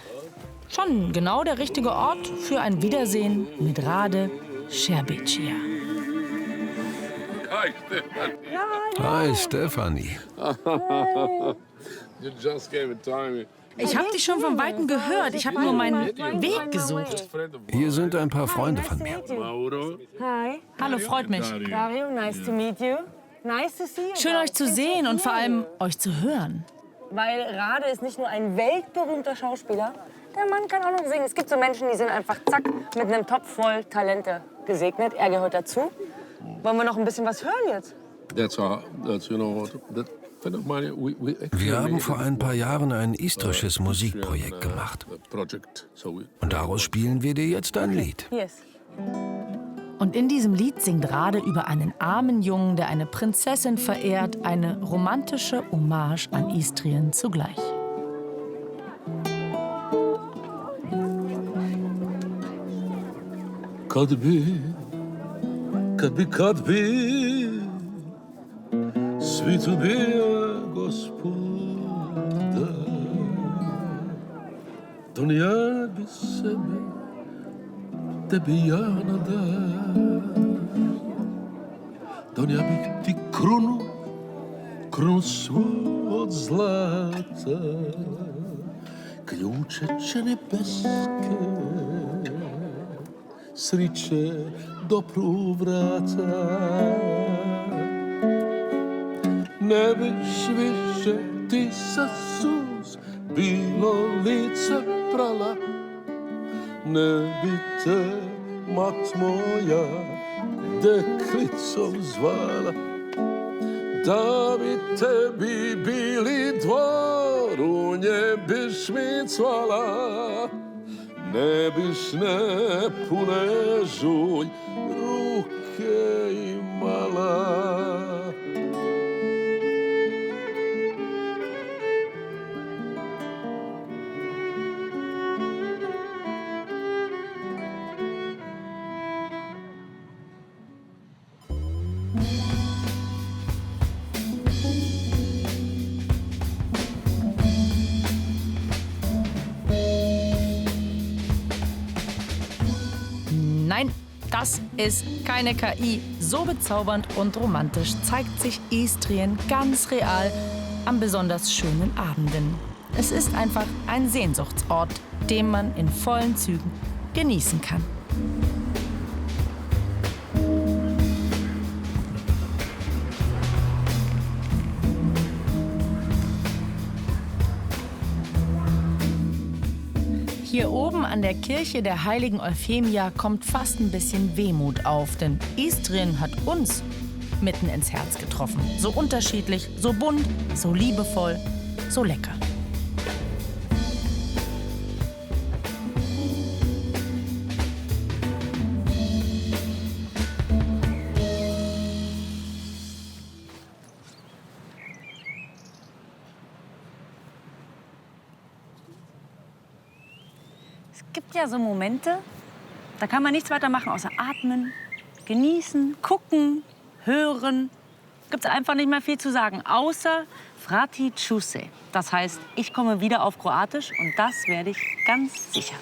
Schon genau der richtige Ort für ein Wiedersehen mit Rade Šerbedžija.
Hi, Stefanie.
Ich habe dich schon von Weitem gehört. Ich habe nur meinen Weg gesucht.
Hier sind ein paar Freunde von mir.
Hi.
Hallo, freut mich.
Dario, nice to meet you.
Schön, euch zu sehen und vor allem euch zu hören.
Weil Rade ist nicht nur ein weltberühmter Schauspieler, der Mann kann auch noch singen. Es gibt so Menschen, die sind einfach zack mit einem Topf voll Talente gesegnet. Er gehört dazu. Wollen wir noch ein bisschen was hören jetzt?
Wir haben vor ein paar Jahren ein istrisches Musikprojekt gemacht. Und daraus spielen wir dir jetzt ein Lied.
Yes.
Und in diesem Lied singt Rade über einen armen Jungen, der eine Prinzessin verehrt, eine romantische Hommage an Istrien zugleich.
Kadbi, kadbi, kadbi, svitubija Gospoda, Dunja bi sebe tebi ja nadam, Dunja bi ti krunu svu od zlata, ključeće nebeske, sriće dopru vrata. Ne biš više ti sa suz bilo lice prala, ne bi te mat moja deklicom zvala, da bi tebi bili dvor, u nje biš mi cvala, ne biš nepune žulj ruke imala.
Nein, das ist keine KI. So bezaubernd und romantisch zeigt sich Istrien ganz real an besonders schönen Abenden. Es ist einfach ein Sehnsuchtsort, den man in vollen Zügen genießen kann. Hier oben an der Kirche der heiligen Euphemia kommt fast ein bisschen Wehmut auf, denn Istrien hat uns mitten ins Herz getroffen. So unterschiedlich, so bunt, so liebevoll, so lecker.
Es gibt ja so Momente, da kann man nichts weiter machen, außer atmen, genießen, gucken, hören. Gibt es einfach nicht mehr viel zu sagen, außer Frati Čuse. Das heißt, ich komme wieder auf Kroatisch und das werde ich ganz sicher.